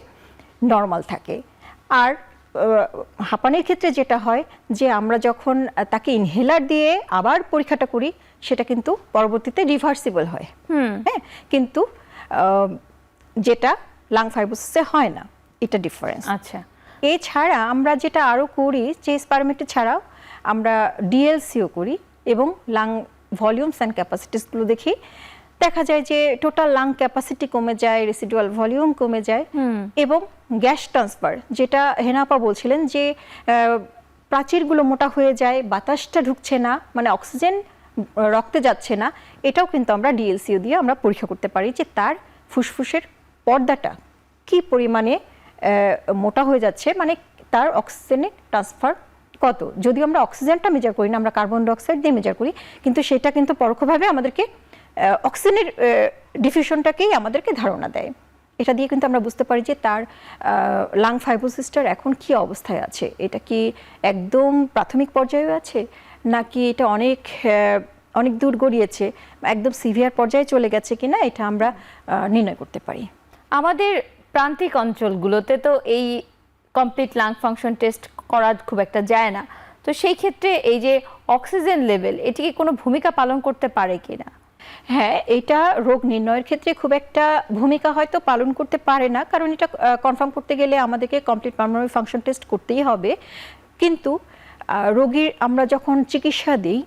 নর্মাল থাকে। আর হাঁপানির ক্ষেত্রে যেটা হয় যে আমরা যখন তাকে ইনহেলার দিয়ে আবার পরীক্ষাটা করি, সেটা কিন্তু পরবর্তীতে রিভার্সিবল হয়, কিন্তু যেটা লাং ফাইব্রোসিসে হয় না, এটা ডিফারেন্স। আচ্ছা, এছাড়া আমরা যেটা আরও করি যে স্পাইরোমেট্রি ছাড়াও আমরা DLCও করি এবং লাং ভলিউমস অ্যান্ড ক্যাপাসিটিসগুলো দেখি। দেখা যায় যে টোটাল লাং ক্যাপাসিটি কমে যায়, রেসিডুয়াল ভলিউম কমে যায় এবং গ্যাস ট্রান্সফার, যেটা হেনা আপা বলছিলেন যে প্রাচীরগুলো মোটা হয়ে যায়, বাতাসটা ঢুকছে না, মানে অক্সিজেন রক্তে যাচ্ছে না, এটাও কিন্তু আমরা DLCও দিয়ে আমরা পরীক্ষা করতে পারি যে তার ফুসফুসের পর্দাটা কি পরিমাণে মোটা হয়ে যাচ্ছে, মানে তার অক্সিজেনের ট্রান্সফার কত। যদিও আমরা অক্সিজেনটা মেজার করি না, আমরা কার্বন ডাইঅক্সাইড দিয়ে মেজার করি, কিন্তু সেটা কিন্তু পরোক্ষভাবে আমাদেরকে অক্সিজেনের ডিফিউশনটাকেই আমাদেরকে ধারণা দেয়। এটা দিয়ে কিন্তু আমরা বুঝতে পারি যে তার লাং ফাইব্রোসিসটার এখন কি অবস্থায় আছে, এটা কি একদম প্রাথমিক পর্যায়ে আছে নাকি এটা অনেক দূর গড়িয়েছে, একদম সিভিয়ার পর্যায়ে চলে গেছে কিনা, এটা আমরা নির্ণয় করতে পারি। আমাদের প্রান্তিক অঞ্চলগুলোতে তো এই কমপ্লিট লাং ফাংশন টেস্ট করা খুব একটা যায় না, তো সেই ক্ষেত্রে এই যে অক্সিজেন লেভেল, এটি কি কোনো ভূমিকা পালন করতে পারে কিনা? হ্যাঁ, এটা রোগ নির্ণয়ের ক্ষেত্রে খুব একটা ভূমিকা হয়তো পালন করতে পারে না, কারণ এটা কনফার্ম করতে গেলে আমাদেরকে কমপ্লিট পালমোনারি ফাংশন টেস্ট করতেই হবে। কিন্তু রোগীর আমরা যখন চিকিৎসা দিই,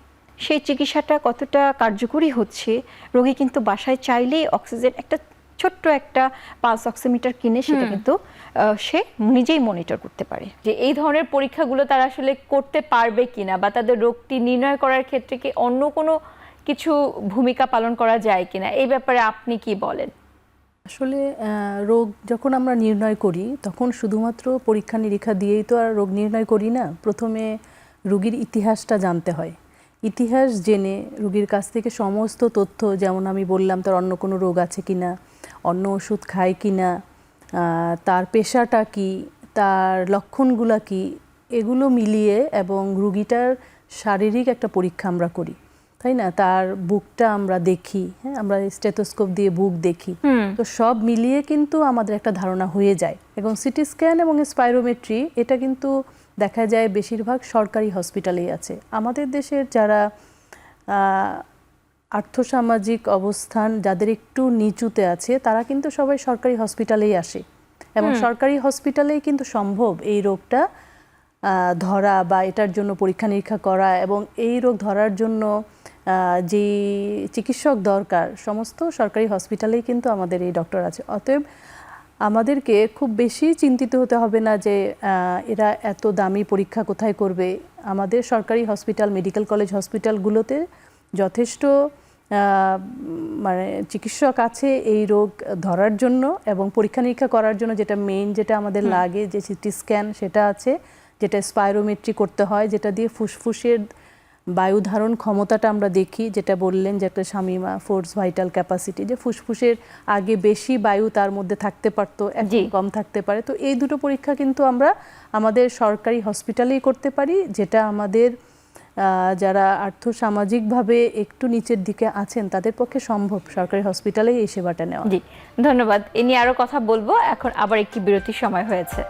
সেই চিকিৎসাটা কতটা কার্যকরী হচ্ছে, রোগী কিন্তু বাসায় চাইলেই অক্সিজেন একটা ছোট্ট একটা পালস অক্সিমিটার কিনে সেটা কিন্তু সে নিজেই মনিটর করতে পারে। যে এই ধরনের পরীক্ষাগুলো তারা আসলে করতে পারবে কিনা, বা তাদের রোগটি নির্ণয় করার ক্ষেত্রে কি অন্য কোনো কিছু ভূমিকা পালন করা যায় কিনা, এই ব্যাপারে আপনি কি বলেন? আসলে রোগ যখন আমরা নির্ণয় করি তখন শুধুমাত্র পরীক্ষা নিরীক্ষা দিয়েই তো আর রোগ নির্ণয় করি না। প্রথমে রোগীর ইতিহাসটা জানতে হয়। ইতিহাস জেনে রোগীর কাছ থেকে সমস্ত তথ্য, যেমন আমি বললাম তার অন্য কোনো রোগ আছে কিনা, অন্য ওষুধ খায় কিনা, তার পেশাটা কি, তার লক্ষণগুলো কি, এগুলো মিলিয়ে এবং রোগীটার শারীরিক একটা পরীক্ষা আমরা করি, তাই না? তার বুকটা আমরা দেখি, হ্যাঁ, আমরা স্টেথোস্কোপ দিয়ে বুক দেখি। তো সব মিলিয়ে কিন্তু আমাদের একটা ধারণা হয়ে যায়। এবং সিটি স্ক্যান এবং স্পাইরোমেট্রি এটা কিন্তু দেখা যায় বেশিরভাগ সরকারি হসপিটালেই আছে। আমাদের দেশের যারা আর্থসামাজিক অবস্থান যাদের একটু নিচুতে আছে তারা কিন্তু সবাই সরকারি হসপিটালেই আসে, এবং সরকারি হসপিটালেই কিন্তু সম্ভব এই রোগটা ধরা বা এটার জন্য পরীক্ষা নিরীক্ষা করা, এবং এই রোগ ধরার জন্য যে চিকিৎসক দরকার সমস্ত সরকারি হসপিটালেই কিন্তু আমাদের এই ডক্টর আছে। অতএব আমাদেরকে খুব বেশি চিন্তিত হতে হবে না যে এরা এত দামি পরীক্ষা কোথায় করবে। আমাদের সরকারি হসপিটাল, মেডিকেল কলেজ হসপিটালগুলোতে যথেষ্ট মানে চিকিৎসক আছে এই রোগ ধরার জন্য এবং পরীক্ষা নিরীক্ষা করার জন্য। যেটা মেইন, যেটা আমাদের লাগে, যে সিটি স্ক্যান সেটা আছে, যেটা স্পাইরোমেট্রি করতে হয়, যেটা দিয়ে ফুসফুসের বায়ু ধারণ ক্ষমতাটা আমরা দেখি, যেটা বললেন যে একটা শামিমা ফোর্স ভাইটাল ক্যাপাসিটি, যে ফুসফুসের আগে বেশি বায়ু তার মধ্যে থাকতে পারতো, এখন কম থাকতে পারে। তো এই দুটো পরীক্ষা কিন্তু আমরা আমাদের সরকারি হসপিটালেই করতে পারি, যেটা আমাদের যারা আর্থসামাজিকভাবে একটু নিচের দিকে আছেন তাদের পক্ষে সম্ভব সরকারি হসপিটালেই এই সেবাটা নেওয়া। জি, ধন্যবাদ। এ নিয়ে আরো কথা বলবো, এখন আবার একটি বিরতির সময় হয়েছে।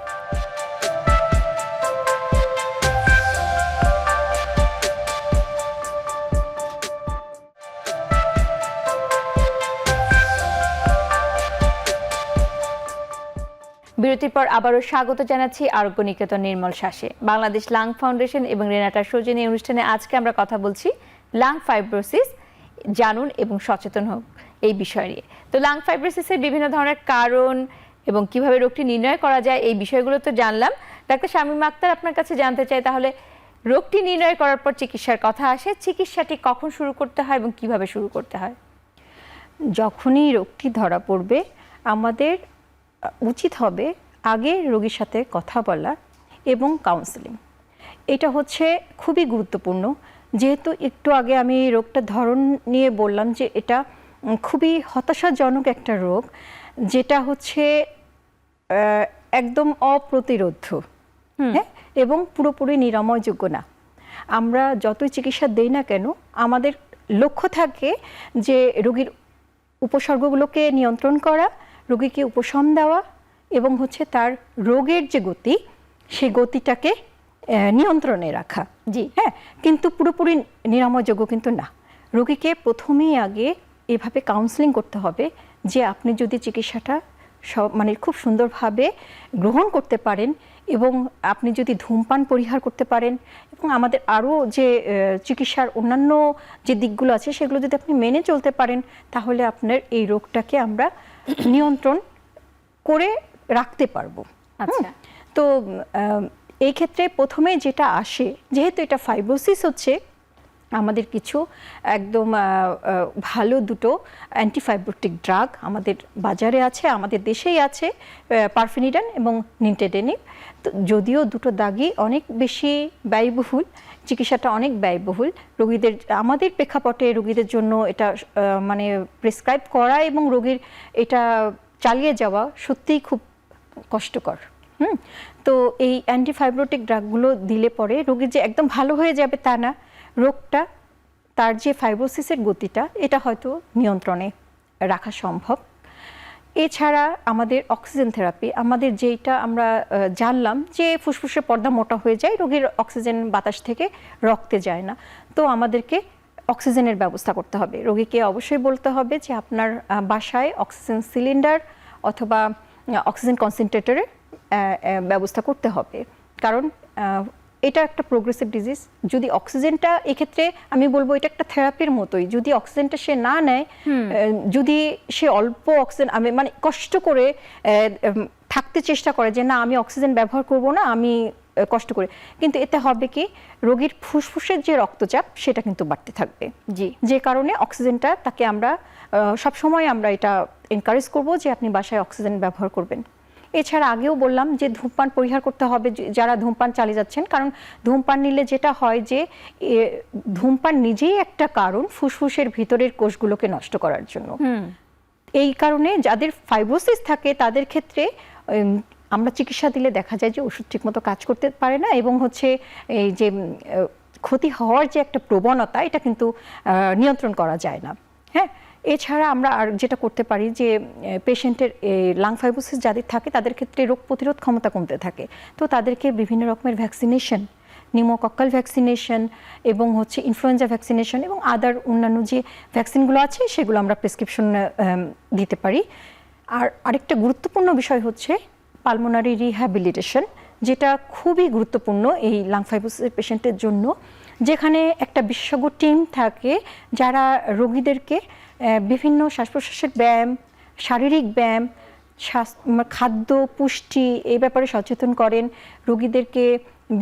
বিরতির পর আবারও স্বাগত জানাচ্ছি আরোগ্য নিকেতন নির্মল শ্বাসে। বাংলাদেশ লাং ফাউন্ডেশন এবং রেনাটা সৌজন্যে অনুষ্ঠানে আজকে আমরা কথা বলছি লাং ফাইব্রোসিস জানুন এবং সচেতন হোক এই বিষয় নিয়ে। তো লাং ফাইব্রোসিসের বিভিন্ন ধরনের কারণ এবং কিভাবে রোগটি নির্ণয় করা যায় এই বিষয়গুলো তো জানলাম। ডাক্তার শামীমা আক্তার, আপনার কাছে জানতে চাই, তাহলে রোগটি নির্ণয় করার পর চিকিৎসার কথা আসে, চিকিৎসাটি কখন শুরু করতে হয় এবং কিভাবে শুরু করতে হয়? যখনই রোগটি ধরা পড়বে আমাদের উচিত হবে আগে রোগীর সাথে কথা বলা এবং কাউন্সেলিং। এটা হচ্ছে খুবই গুরুত্বপূর্ণ, যেহেতু একটু আগে আমি রোগটার ধরন নিয়ে বললাম যে এটা খুবই হতাশাজনক একটা রোগ, যেটা হচ্ছে একদম অপ্রতিরোধ্য, হ্যাঁ, এবং পুরোপুরি নিরাময়যোগ্য না। আমরা যতই চিকিৎসা দেই না কেন, আমাদের লক্ষ্য থাকে যে রোগীর উপসর্গগুলোকে নিয়ন্ত্রণ করা, রোগীকে উপশম দেওয়া এবং হচ্ছে তার রোগের যে গতি সেই গতিটাকে নিয়ন্ত্রণে রাখা। জি, হ্যাঁ, কিন্তু পুরোপুরি নিরাময়যোগ্য কিন্তু না। রোগীকে প্রথমেই আগে এভাবে কাউন্সেলিং করতে হবে যে আপনি যদি চিকিৎসাটা মানে খুব সুন্দরভাবে গ্রহণ করতে পারেন এবং আপনি যদি ধূমপান পরিহার করতে পারেন এবং আমাদের আরও যে চিকিৎসার অন্যান্য যে দিকগুলো আছে সেগুলো যদি আপনি মেনে চলতে পারেন, তাহলে আপনার এই রোগটাকে আমরা নিয়ন্ত্রণ করে রাখতে পারবো। আচ্ছা, তো এই ক্ষেত্রে প্রথমে যেটা আসে, যেহেতু এটা ফাইব্রোসিস হচ্ছে, আমাদের কিছু একদম ভালো দুটো অ্যান্টিফাইব্রোটিক ড্রাগ আমাদের বাজারে আছে, আমাদের দেশেই আছে, পারফেনিডান এবং নিন্টেডেনিব। তো যদিও দুটো দাগই অনেক বেশি ব্যয়বহুল, চিকিৎসাটা অনেক ব্যয়বহুল, রোগীদের আমাদের প্রেক্ষাপটে রোগীদের জন্য এটা মানে প্রেসক্রাইব করা এবং রোগীর এটা চালিয়ে যাওয়া সত্যিই খুব কষ্টকর। তো এই অ্যান্টিফাইব্রোটিক ড্রাগগুলো দিলে পরে রোগীর যে একদম ভালো হয়ে যাবে তা না, রোগটা তার যে ফাইব্রোসিসের গতিটা এটা হয়তো নিয়ন্ত্রণে রাখা সম্ভব। এছাড়া আমাদের অক্সিজেন থেরাপি, আমাদের যেটা আমরা জানলাম যে ফুসফুসের পর্দা মোটা হয়ে যায়, রোগীর অক্সিজেন বাতাস থেকে রক্তে যায় না, তো আমাদেরকে অক্সিজেনের ব্যবস্থা করতে হবে। রোগীকে অবশ্যই বলতে হবে যে আপনার বাসায় অক্সিজেন সিলিন্ডার অথবা অক্সিজেন কনসেন্ট্রেটরের ব্যবস্থা করতে হবে, কারণ এটা একটা প্রোগ্রেসিভ ডিজিজ। যদি অক্সিজেনটা, এক্ষেত্রে আমি বলবো এটা একটা থেরাপির মতোই, যদি অক্সিজেনটা সে না নেয়, যদি সে অল্প অক্সিজেন মানে কষ্ট করে থাকতে চেষ্টা করে যে না আমি অক্সিজেন ব্যবহার করব না, আমি কষ্ট করে, কিন্তু এতে হবে কি রোগীর ফুসফুসের যে রক্তচাপ সেটা কিন্তু বাড়তে থাকবে। জি, যে কারণে অক্সিজেনটা তাকে আমরা সবসময় আমরা এটা এনকারেজ করব যে আপনি বাসায় অক্সিজেন ব্যবহার করবেন। এছাড়া আগেও বললাম যে ধূমপান পরিহার করতে হবে যারা ধূমপান চালিয়ে যাচ্ছেন, কারণ ধূমপান নিলে যেটা হয় যে ধূমপান নিজেই একটা কারণ ফুসফুসের ভিতরের কোষগুলোকে নষ্ট করার জন্য। এই কারণে যাদের ফাইব্রোসিস থাকে তাদের ক্ষেত্রে আমরা চিকিৎসা দিলে দেখা যায় যে ওষুধ ঠিকমতো কাজ করতে পারে না, এবং হচ্ছে এই যে ক্ষতি হওয়ার যে একটা প্রবণতা এটা কিন্তু নিয়ন্ত্রণ করা যায় না। হ্যাঁ, এছাড়া আমরা আর যেটা করতে পারি যে পেশেন্টের লাং ফাইব্রোসিস যাদের থাকে তাদের ক্ষেত্রে রোগ প্রতিরোধ ক্ষমতা কমতে থাকে, তো তাদেরকে বিভিন্ন রকমের ভ্যাকসিনেশন, নিউমোকক্কাল ভ্যাকসিনেশন এবং হচ্ছে ইনফ্লুয়েঞ্জা ভ্যাকসিনেশন এবং আদার অন্যান্য যে ভ্যাকসিনগুলো আছে সেগুলো আমরা প্রেসক্রিপশন দিতে পারি। আর আরেকটা গুরুত্বপূর্ণ বিষয় হচ্ছে পালমোনারি রিহ্যাবিলিটেশন, যেটা খুবই গুরুত্বপূর্ণ এই লাং ফাইব্রোসিস পেশেন্টের জন্য, যেখানে একটা বিশেষজ্ঞ টিম থাকে যারা রোগীদেরকে বিভিন্ন শ্বাস প্রশ্বাসের ব্যায়াম, শারীরিক ব্যায়াম, খাদ্য, পুষ্টি এই ব্যাপারে সচেতন করেন, রোগীদেরকে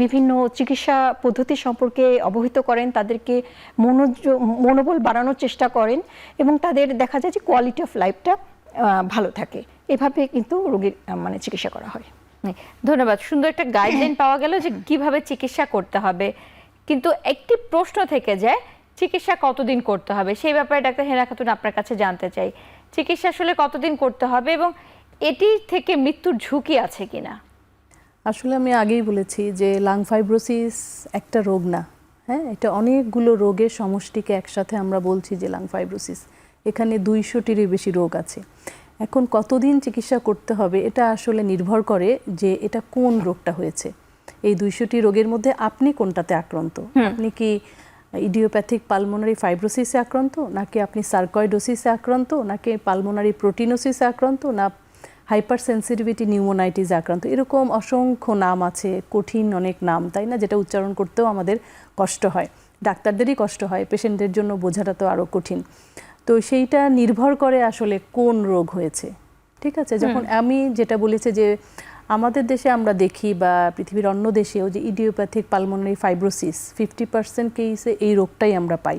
বিভিন্ন চিকিৎসা পদ্ধতি সম্পর্কে অবহিত করেন, তাদেরকে মনোবল বাড়ানোর চেষ্টা করেন এবং তাদের দেখা যায় যে কোয়ালিটি অফ লাইফটা ভালো থাকে। এভাবে কিন্তু রোগীর মানে চিকিৎসা করা হয়। ধন্যবাদ। সুন্দর একটা গাইডলাইন পাওয়া গেল যে কিভাবে চিকিৎসা করতে হবে, কিন্তু একটি প্রশ্ন থেকে যায় চিকিৎসা কতদিন করতে হবে, সেই ব্যাপারে ডাক্তার হেনা খাতুন আপনার কাছে জানতে চাই। চিকিৎসা আসলে কতদিন করতে হবে এবং এটি থেকে মৃত্যুর ঝুঁকি আছে কিনা? আসলে আমি আগেই বলেছি যে লাং ফাইব্রোসিস একটা রোগ না, হ্যাঁ, এটা অনেকগুলো রোগের সমষ্টিকে একসাথে আমরা বলছি যে লাং ফাইব্রোসিস। এখানে 200টিরই বেশি রোগ আছে। এখন কতদিন চিকিৎসা করতে হবে এটা আসলে নির্ভর করে যে এটা কোন রোগটা হয়েছে। এই 200টি রোগের মধ্যে আপনি কোনটাতে আক্রান্ত? আপনি কি ইডিওপ্যাথিক পালমোনারি ফাইব্রোসিসে আক্রান্ত, নাকি আপনি সার্কয়েডোসিসে আক্রান্ত, নাকি পালমোনারি প্রোটিনোসিসে আক্রান্ত, না হাইপার সেন্সিটিভিটি নিউমোনাইটিসে আক্রান্ত? এরকম অসংখ্য নাম আছে, কঠিন অনেক নাম, তাই না, যেটা উচ্চারণ করতেও আমাদের কষ্ট হয়, ডাক্তারদেরই কষ্ট হয়, পেশেন্টদের জন্য বোঝাটা তো আরও কঠিন। তো সেইটা নির্ভর করে আসলে কোন রোগ হয়েছে। ঠিক আছে, যখন আমি যেটা বলেছি যে আমাদের দেশে আমরা দেখি বা পৃথিবীর অন্য দেশেও যে ইডিওপ্যাথিক পালমোনারি ফাইব্রোসিস 50% কেসে এই রোগটাই আমরা পাই,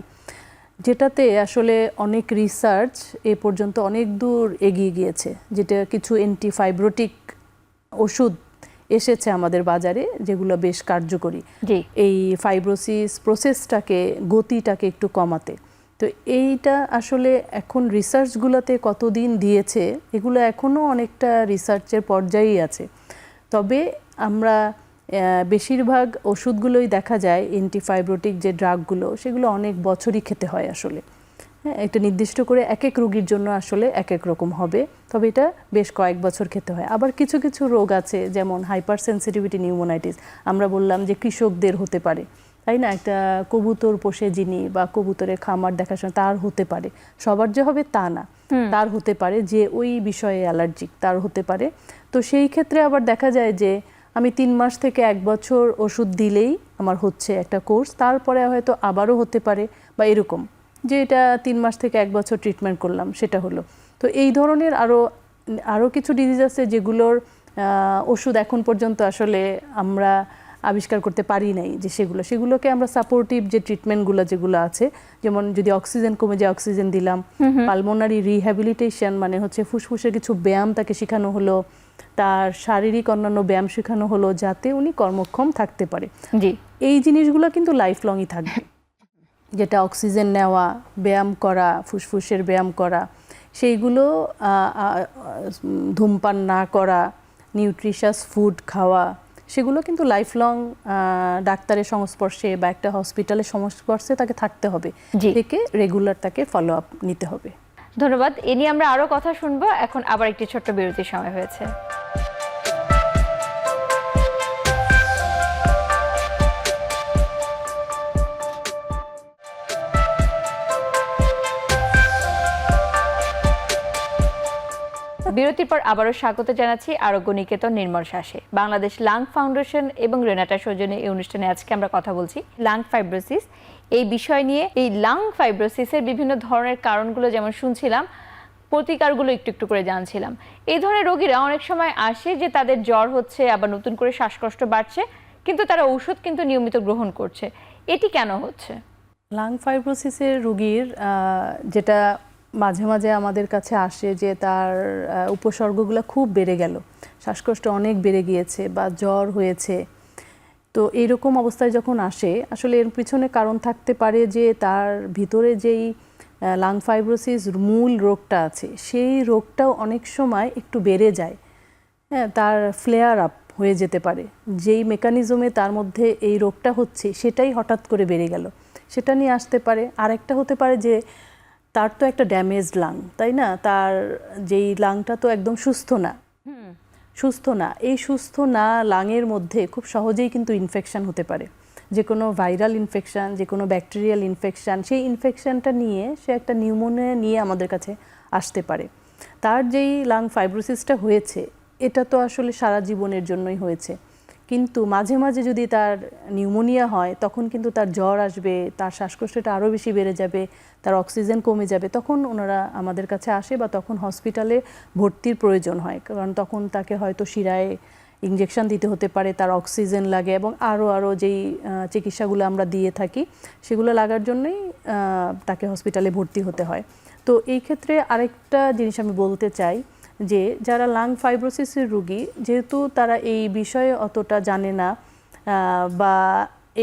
যেটাতে আসলে অনেক রিসার্চ এ পর্যন্ত অনেক দূর এগিয়ে গিয়েছে, যেটা কিছু অ্যান্টিফাইব্রোটিক ওষুধ এসেছে আমাদের বাজারে যেগুলো বেশ কার্যকরী এই ফাইব্রোসিস প্রসেসটাকে, গতিটাকে একটু কমাতে। তো এইটা আসলে এখন রিসার্চগুলোতে কতদিন দিয়েছে এগুলো এখনও অনেকটা রিসার্চের পর্যায়েই আছে। তবে আমরা বেশিরভাগ ওষুধগুলোই দেখা যায় অ্যান্টিফাইব্রোটিক যে ড্রাগগুলো সেগুলো অনেক বছরই খেতে হয় আসলে। হ্যাঁ, একটা নির্দিষ্ট করে এক এক রোগীর জন্য আসলে এক এক রকম হবে, তবে এটা বেশ কয়েক বছর খেতে হয়। আবার কিছু কিছু রোগ আছে যেমন হাইপার সেন্সিটিভিটি নিউমোনাইটিস, আমরা বললাম যে কৃষকদের হতে পারে, তাই না, একটা কবুতর পোষে যিনি বা কবুতরের খামার দেখাশোনা, তার হতে পারে, সবার যে হবে তা না, তার হতে পারে যে ওই বিষয়ে অ্যালার্জিক, তার হতে পারে। তো সেই ক্ষেত্রে আবার দেখা যায় যে আমি 3 মাস থেকে 1 বছর ওষুধ দিলেই আমার হচ্ছে একটা কোর্স, তারপরে হয়তো আবারও হতে পারে, বা এরকম যে এটা 3 মাস থেকে 1 বছর ট্রিটমেন্ট করলাম সেটা হলো। তো এই ধরনের আরও কিছু ডিজিজ আছে যেগুলোর ওষুধ এখন পর্যন্ত আসলে আমরা আবিষ্কার করতে পারি নাই, যে সেগুলোকে আমরা সাপোর্টিভ যে ট্রিটমেন্টগুলো যেগুলো আছে, যেমন যদি অক্সিজেন কমে যায় অক্সিজেন দিলাম, পালমোনারি রিহ্যাবিলিটেশন মানে হচ্ছে ফুসফুসের কিছু ব্যায়াম তাকে শেখানো হলো, তার শারীরিক অন্যান্য ব্যায়াম শেখানো হলো যাতে উনি কর্মক্ষম থাকতে পারে। এই জিনিসগুলো কিন্তু লাইফ লংই থাকবে, যেটা অক্সিজেন নেওয়া, ব্যায়াম করা, ফুসফুসের ব্যায়াম করা, সেইগুলো ধূমপান না করা, নিউট্রিশাস ফুড খাওয়া, সেগুলো কিন্তু লাইফ লং ডাক্তারের সংস্পর্শে বা একটা হসপিটালের সংস্পর্শে তাকে থাকতে হবে, থেকে রেগুলার তাকে ফলো আপ নিতে হবে। ধন্যবাদ। এ নিয়ে আমরা আরও কথা শুনবো। এখন আবার একটি ছোট্ট বিরতির সময় হয়েছে। বিরতির পর আবারও স্বাগত জানাচ্ছি আরোগ্য নিকেতন নির্মল শ্বাসে। বাংলাদেশ লাং ফাউন্ডেশন এবং রেনাটা সৌজন্যে এই অনুষ্ঠানে আজকে আমরা কথা বলছি লাং ফাইব্রোসিস এই বিষয় নিয়ে। এই লাং ফাইব্রোসিসের বিভিন্ন ধরনের কারণগুলো যেমন শুনছিলাম, প্রতিকারগুলো একটু একটু করে জানছিলাম। এই ধরনের রোগীরা অনেক সময় আসে যে তাদের জ্বর হচ্ছে, আবার নতুন করে শ্বাসকষ্ট বাড়ছে, কিন্তু তারা ওষুধ কিন্তু নিয়মিত গ্রহণ করছে। এটি কেন হচ্ছে? লাং ফাইব্রোসিসের রোগীর যেটা মাঝে মাঝে আমাদের কাছে আসে যে তার উপসর্গগুলো খুব বেড়ে গেল, শ্বাসকষ্ট অনেক বেড়ে গিয়েছে বা জ্বর হয়েছে। তো এইরকম অবস্থায় যখন আসে, আসলে এর পিছনে কারণ থাকতে পারে যে তার ভিতরে যেই লাং ফাইব্রোসিস মূল রোগটা আছে, সেই রোগটাও অনেক সময় একটু বেড়ে যায়। হ্যাঁ, তার ফ্লেয়ার আপ হয়ে যেতে পারে। যেই মেকানিজমে তার মধ্যে এই রোগটা হচ্ছে সেটাই হঠাৎ করে বেড়ে গেল, সেটা নিয়ে আসতে পারে। আরেকটা হতে পারে যে তার তো একটা ড্যামেজড লাং, তাই না? তার যেই লাংটা তো একদম সুস্থ না। এই সুস্থ না লাংয়ের মধ্যে খুব সহজেই কিন্তু ইনফেকশন হতে পারে, যে কোনো ভাইরাল ইনফেকশান, যে কোনো ব্যাকটেরিয়াল ইনফেকশান। সেই ইনফেকশানটা নিয়ে সে একটা নিউমোনিয়া নিয়ে আমাদের কাছে আসতে পারে। তার যেই লাং ফাইব্রোসিসটা হয়েছে, এটা তো আসলে সারা জীবনের জন্যই হয়েছে, কিন্তু মাঝে মাঝে যদি তার নিউমোনিয়া হয়, তখন কিন্তু তার জ্বর আসবে, তার শ্বাসকষ্টটা আরও বেশি বেড়ে যাবে, তার অক্সিজেন কমে যাবে। তখন ওনারা আমাদের কাছে আসে বা তখন হসপিটালে ভর্তির প্রয়োজন হয়, কারণ তখন তাকে হয়তো শিরায় ইঞ্জেকশন দিতে হতে পারে, তার অক্সিজেন লাগে এবং আরও যেই চিকিৎসাগুলো আমরা দিয়ে থাকি সেগুলো লাগার জন্যই তাকে হসপিটালে ভর্তি হতে হয়। তো এই ক্ষেত্রে আরেকটা জিনিস আমি বলতে চাই যে যারা লাং ফাইব্রোসিসের রোগী, যেহেতু তারা এই বিষয়ে অতটা জানে না বা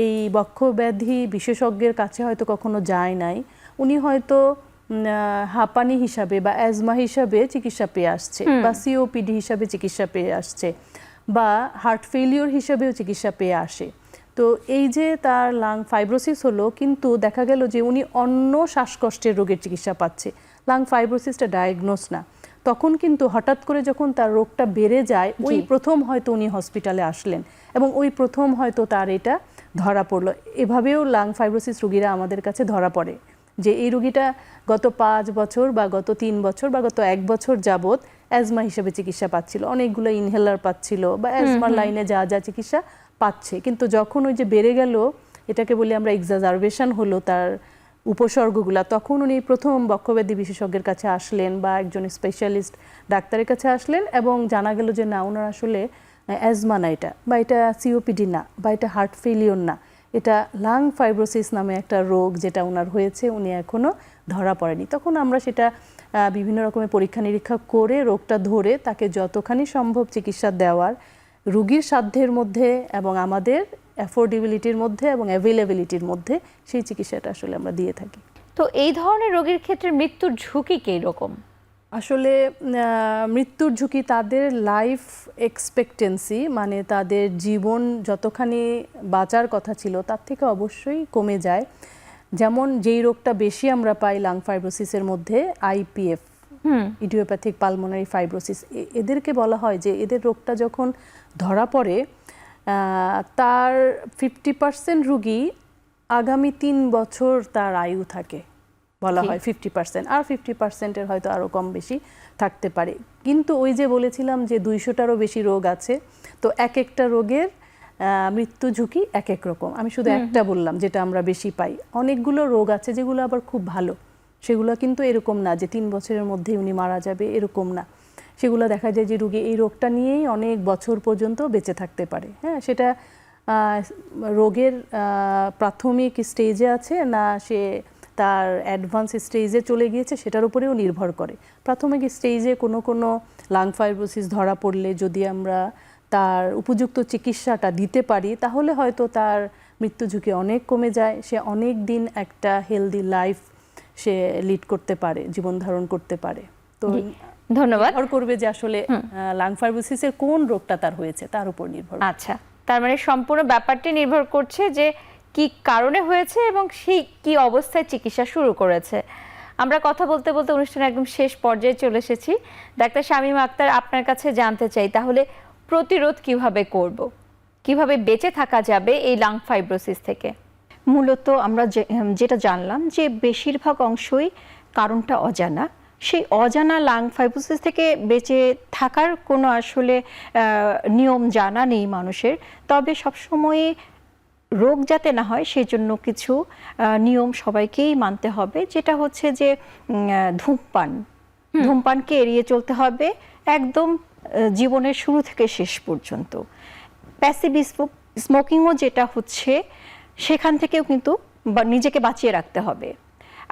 এই বক্ষব্যাধি বিশেষজ্ঞের কাছে হয়তো কখনো যায় নাই, উনি হয়তো হাঁপানি হিসাবে বা অ্যাজমা হিসাবে চিকিৎসা পেয়ে আসছে, বা সিওপিডি হিসাবে চিকিৎসা পেয়ে আসছে, বা হার্ট ফেলিওর হিসাবেও চিকিৎসা পেয়ে আসে। তো এই যে তার লাং ফাইব্রোসিস হলো, কিন্তু দেখা গেল যে উনি অন্য শ্বাসকষ্টের রোগের চিকিৎসা পাচ্ছে, লাং ফাইব্রোসিসটা ডায়াগনোস না। তখন কিন্তু হঠাৎ করে যখন তার রোগটা বেড়ে যায়, ওই প্রথম হয়তো উনি হসপিটালে আসলেন এবং ওই প্রথম হয়তো তার এটা ধরা পড়লো। এভাবেও লাং ফাইব্রোসিস রোগীরা আমাদের কাছে ধরা পড়ে যে এই রোগীটা গত 5 বছর বা গত 3 বছর বা গত 1 বছর যাবৎ অ্যাজমা হিসেবে চিকিৎসা পাচ্ছিল, অনেকগুলো ইনহেলার পাচ্ছিল বা অ্যাজমার লাইনে যা যা চিকিৎসা পাচ্ছে, কিন্তু যখন ওই যে বেড়ে গেল, এটাকে বলি আমরা এক্সাজারবেশন হলো তার উপসর্গগুলা, তখন উনি প্রথম বক্ষব্যাধি বিশেষজ্ঞের কাছে আসলেন বা একজন স্পেশালিস্ট ডাক্তারের কাছে আসলেন এবং জানা গেল যে না, ওনার আসলে অ্যাজমা না এটা, বা এটা সিওপিডি না, বা এটা হার্ট ফেলিওর না, এটা লাং ফাইব্রোসিস নামে একটা রোগ যেটা ওনার হয়েছে, উনি এখনও ধরা পড়েনি। তখন আমরা সেটা বিভিন্ন রকমের পরীক্ষা নিরীক্ষা করে রোগটা ধরে তাকে যতখানি সম্ভব চিকিৎসা দেওয়ার, রোগীর সাধ্যের মধ্যে এবং আমাদের অ্যাফোর্ডেবিলিটির মধ্যে এবং অ্যাভেলেবিলিটির মধ্যে সেই চিকিৎসাটা আসলে আমরা দিয়ে থাকি। তো এই ধরনের রোগীর ক্ষেত্রে মৃত্যুর ঝুঁকি কী রকম? আসলে মৃত্যুর ঝুঁকি, তাদের লাইফ এক্সপেক্টেন্সি, মানে তাদের জীবন যতখানি বাঁচার কথা ছিল তার থেকে অবশ্যই কমে যায়। যেমন যেই রোগটা বেশি আমরা পাই লাং ফাইব্রোসিসের মধ্যে, আইপিএফ, ইডিওপ্যাথিক পালমোনারি ফাইব্রোসিস, এদেরকে বলা হয় যে এদের রোগটা যখন ধরা পড়ে, তার 50% রোগী আগামী 3 বছর তার আয়ু থাকে, বলা হয় 50%, আর 50%-এর হয়তো আরও কম বেশি থাকতে পারে। কিন্তু ওই যে বলেছিলাম যে 200টারও বেশি রোগ আছে, তো এক একটা রোগের মৃত্যু ঝুঁকি এক এক রকম। আমি শুধু একটা বললাম যেটা আমরা বেশি পাই। অনেকগুলো রোগ আছে যেগুলো আবার খুব ভালো, সেগুলো কিন্তু এরকম না যে 3 বছরের মধ্যেই উনি মারা যাবে, এরকম না। সেগুলো দেখা যায় যে রোগী এই রোগটা নিয়েই অনেক বছর পর্যন্ত বেঁচে থাকতে পারে। হ্যাঁ, সেটা রোগের প্রাথমিক স্টেজে আছে না সে তার অ্যাডভান্স স্টেজে চলে গিয়েছে সেটার উপরেও নির্ভর করে। প্রাথমিক স্টেজে কোনো লাং ফাইব্রোসিস ধরা পড়লে যদি আমরা তার উপযুক্ত চিকিৎসাটা দিতে পারি, তাহলে হয়তো তার মৃত্যু ঝুঁকি অনেক কমে যায়, সে অনেক দিন একটা হেলদি লাইফ সে লিড করতে পারে, জীবন ধারণ করতে পারে। তো ধন্যবাদ। নির্ভর করবে যে আসলে লাং ফাইব্রোসিসের কোন রোগটা তার হয়েছে তার উপর নির্ভর। আচ্ছা, তার মানে সম্পূর্ণ ব্যাপারটি নির্ভর করছে যে কি কারণে হয়েছে এবং সেই কি অবস্থায় চিকিৎসা শুরু করেছে। আমরা কথা বলতে বলতে অনুষ্ঠানের একদম শেষ পর্যায়ে চলে এসেছি। ডাক্তার শামীমা আক্তার, আপনার কাছে জানতে চাই তাহলে প্রতিরোধ কিভাবে করব, কিভাবে বেঁচে থাকা যাবে এই লাং ফাইব্রোসিস থেকে? মূলত আমরা যেটা জানলাম যে বেশিরভাগ অংশই কারণটা অজানা, সেই অজানা লাং ফাইব্রোসিস থেকে বেঁচে থাকার কোনো আসলে নিয়ম জানা নেই মানুষের। তবে সবসময় রোগ যাতে না হয় সেজন্য কিছু নিয়ম সবাইকেই মানতে হবে, যেটা হচ্ছে যে ধূমপানকে এড়িয়ে চলতে হবে একদম জীবনের শুরু থেকে শেষ পর্যন্ত। প্যাসিভ স্মোকিংও যেটা হচ্ছে সেখান থেকেও কিন্তু নিজেকে বাঁচিয়ে রাখতে হবে।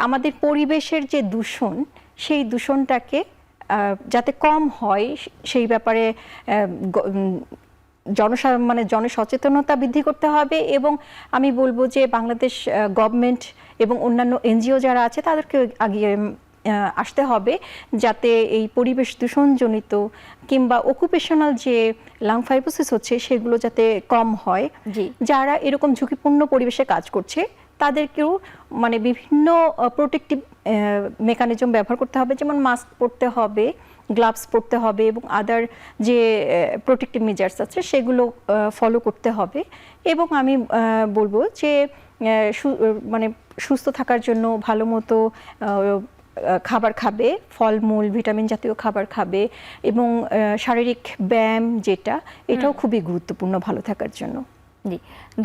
আমাদের পরিবেশের যে দূষণ, সেই দূষণটাকে যাতে কম হয় সেই ব্যাপারে জনসচেতনতা বৃদ্ধি করতে হবে। এবং আমি বলবো যে বাংলাদেশ গভর্নমেন্ট এবং অন্যান্য এনজিও যারা আছে তাদেরকে আগিয়ে আসতে হবে, যাতে এই পরিবেশ দূষণজনিত কিংবা অকুপেশনাল যে লাং ফাইব্রোসিস হচ্ছে সেগুলো যাতে কম হয়। যারা এরকম ঝুঁকিপূর্ণ পরিবেশে কাজ করছে তাদেরকেও বিভিন্ন প্রোটেক্টিভ মেকানিজম ব্যবহার করতে হবে, যেমন মাস্ক পরতে হবে, গ্লাভস পরতে হবে এবং আদার যে প্রোটেক্টিভ মেজার্স আছে সেগুলো ফলো করতে হবে। এবং আমি বলবো যে সুস্থ থাকার জন্য ভালো মতো খাবার খাবে, ফলমূল ভিটামিন জাতীয় খাবার খাবে এবং শারীরিক ব্যায়াম এটাও খুবই গুরুত্বপূর্ণ ভালো থাকার জন্য। জি,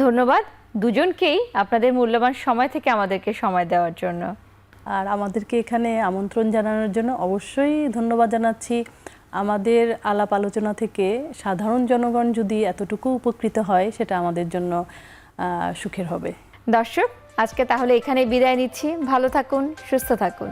ধন্যবাদ দুজনকেই আপনাদের মূল্যবান সময় থেকে আমাদেরকে সময় দেওয়ার জন্য। আর আমাদেরকে এখানে আমন্ত্রণ জানানোর জন্য অবশ্যই ধন্যবাদ জানাচ্ছি। আমাদের আলাপ আলোচনা থেকে সাধারণ জনগণ যদি এতটুকু উপকৃত হয় সেটা আমাদের জন্য সুখের হবে। দর্শক, আজকে তাহলে এখানে বিদায় নিচ্ছি। ভালো থাকুন, সুস্থ থাকুন।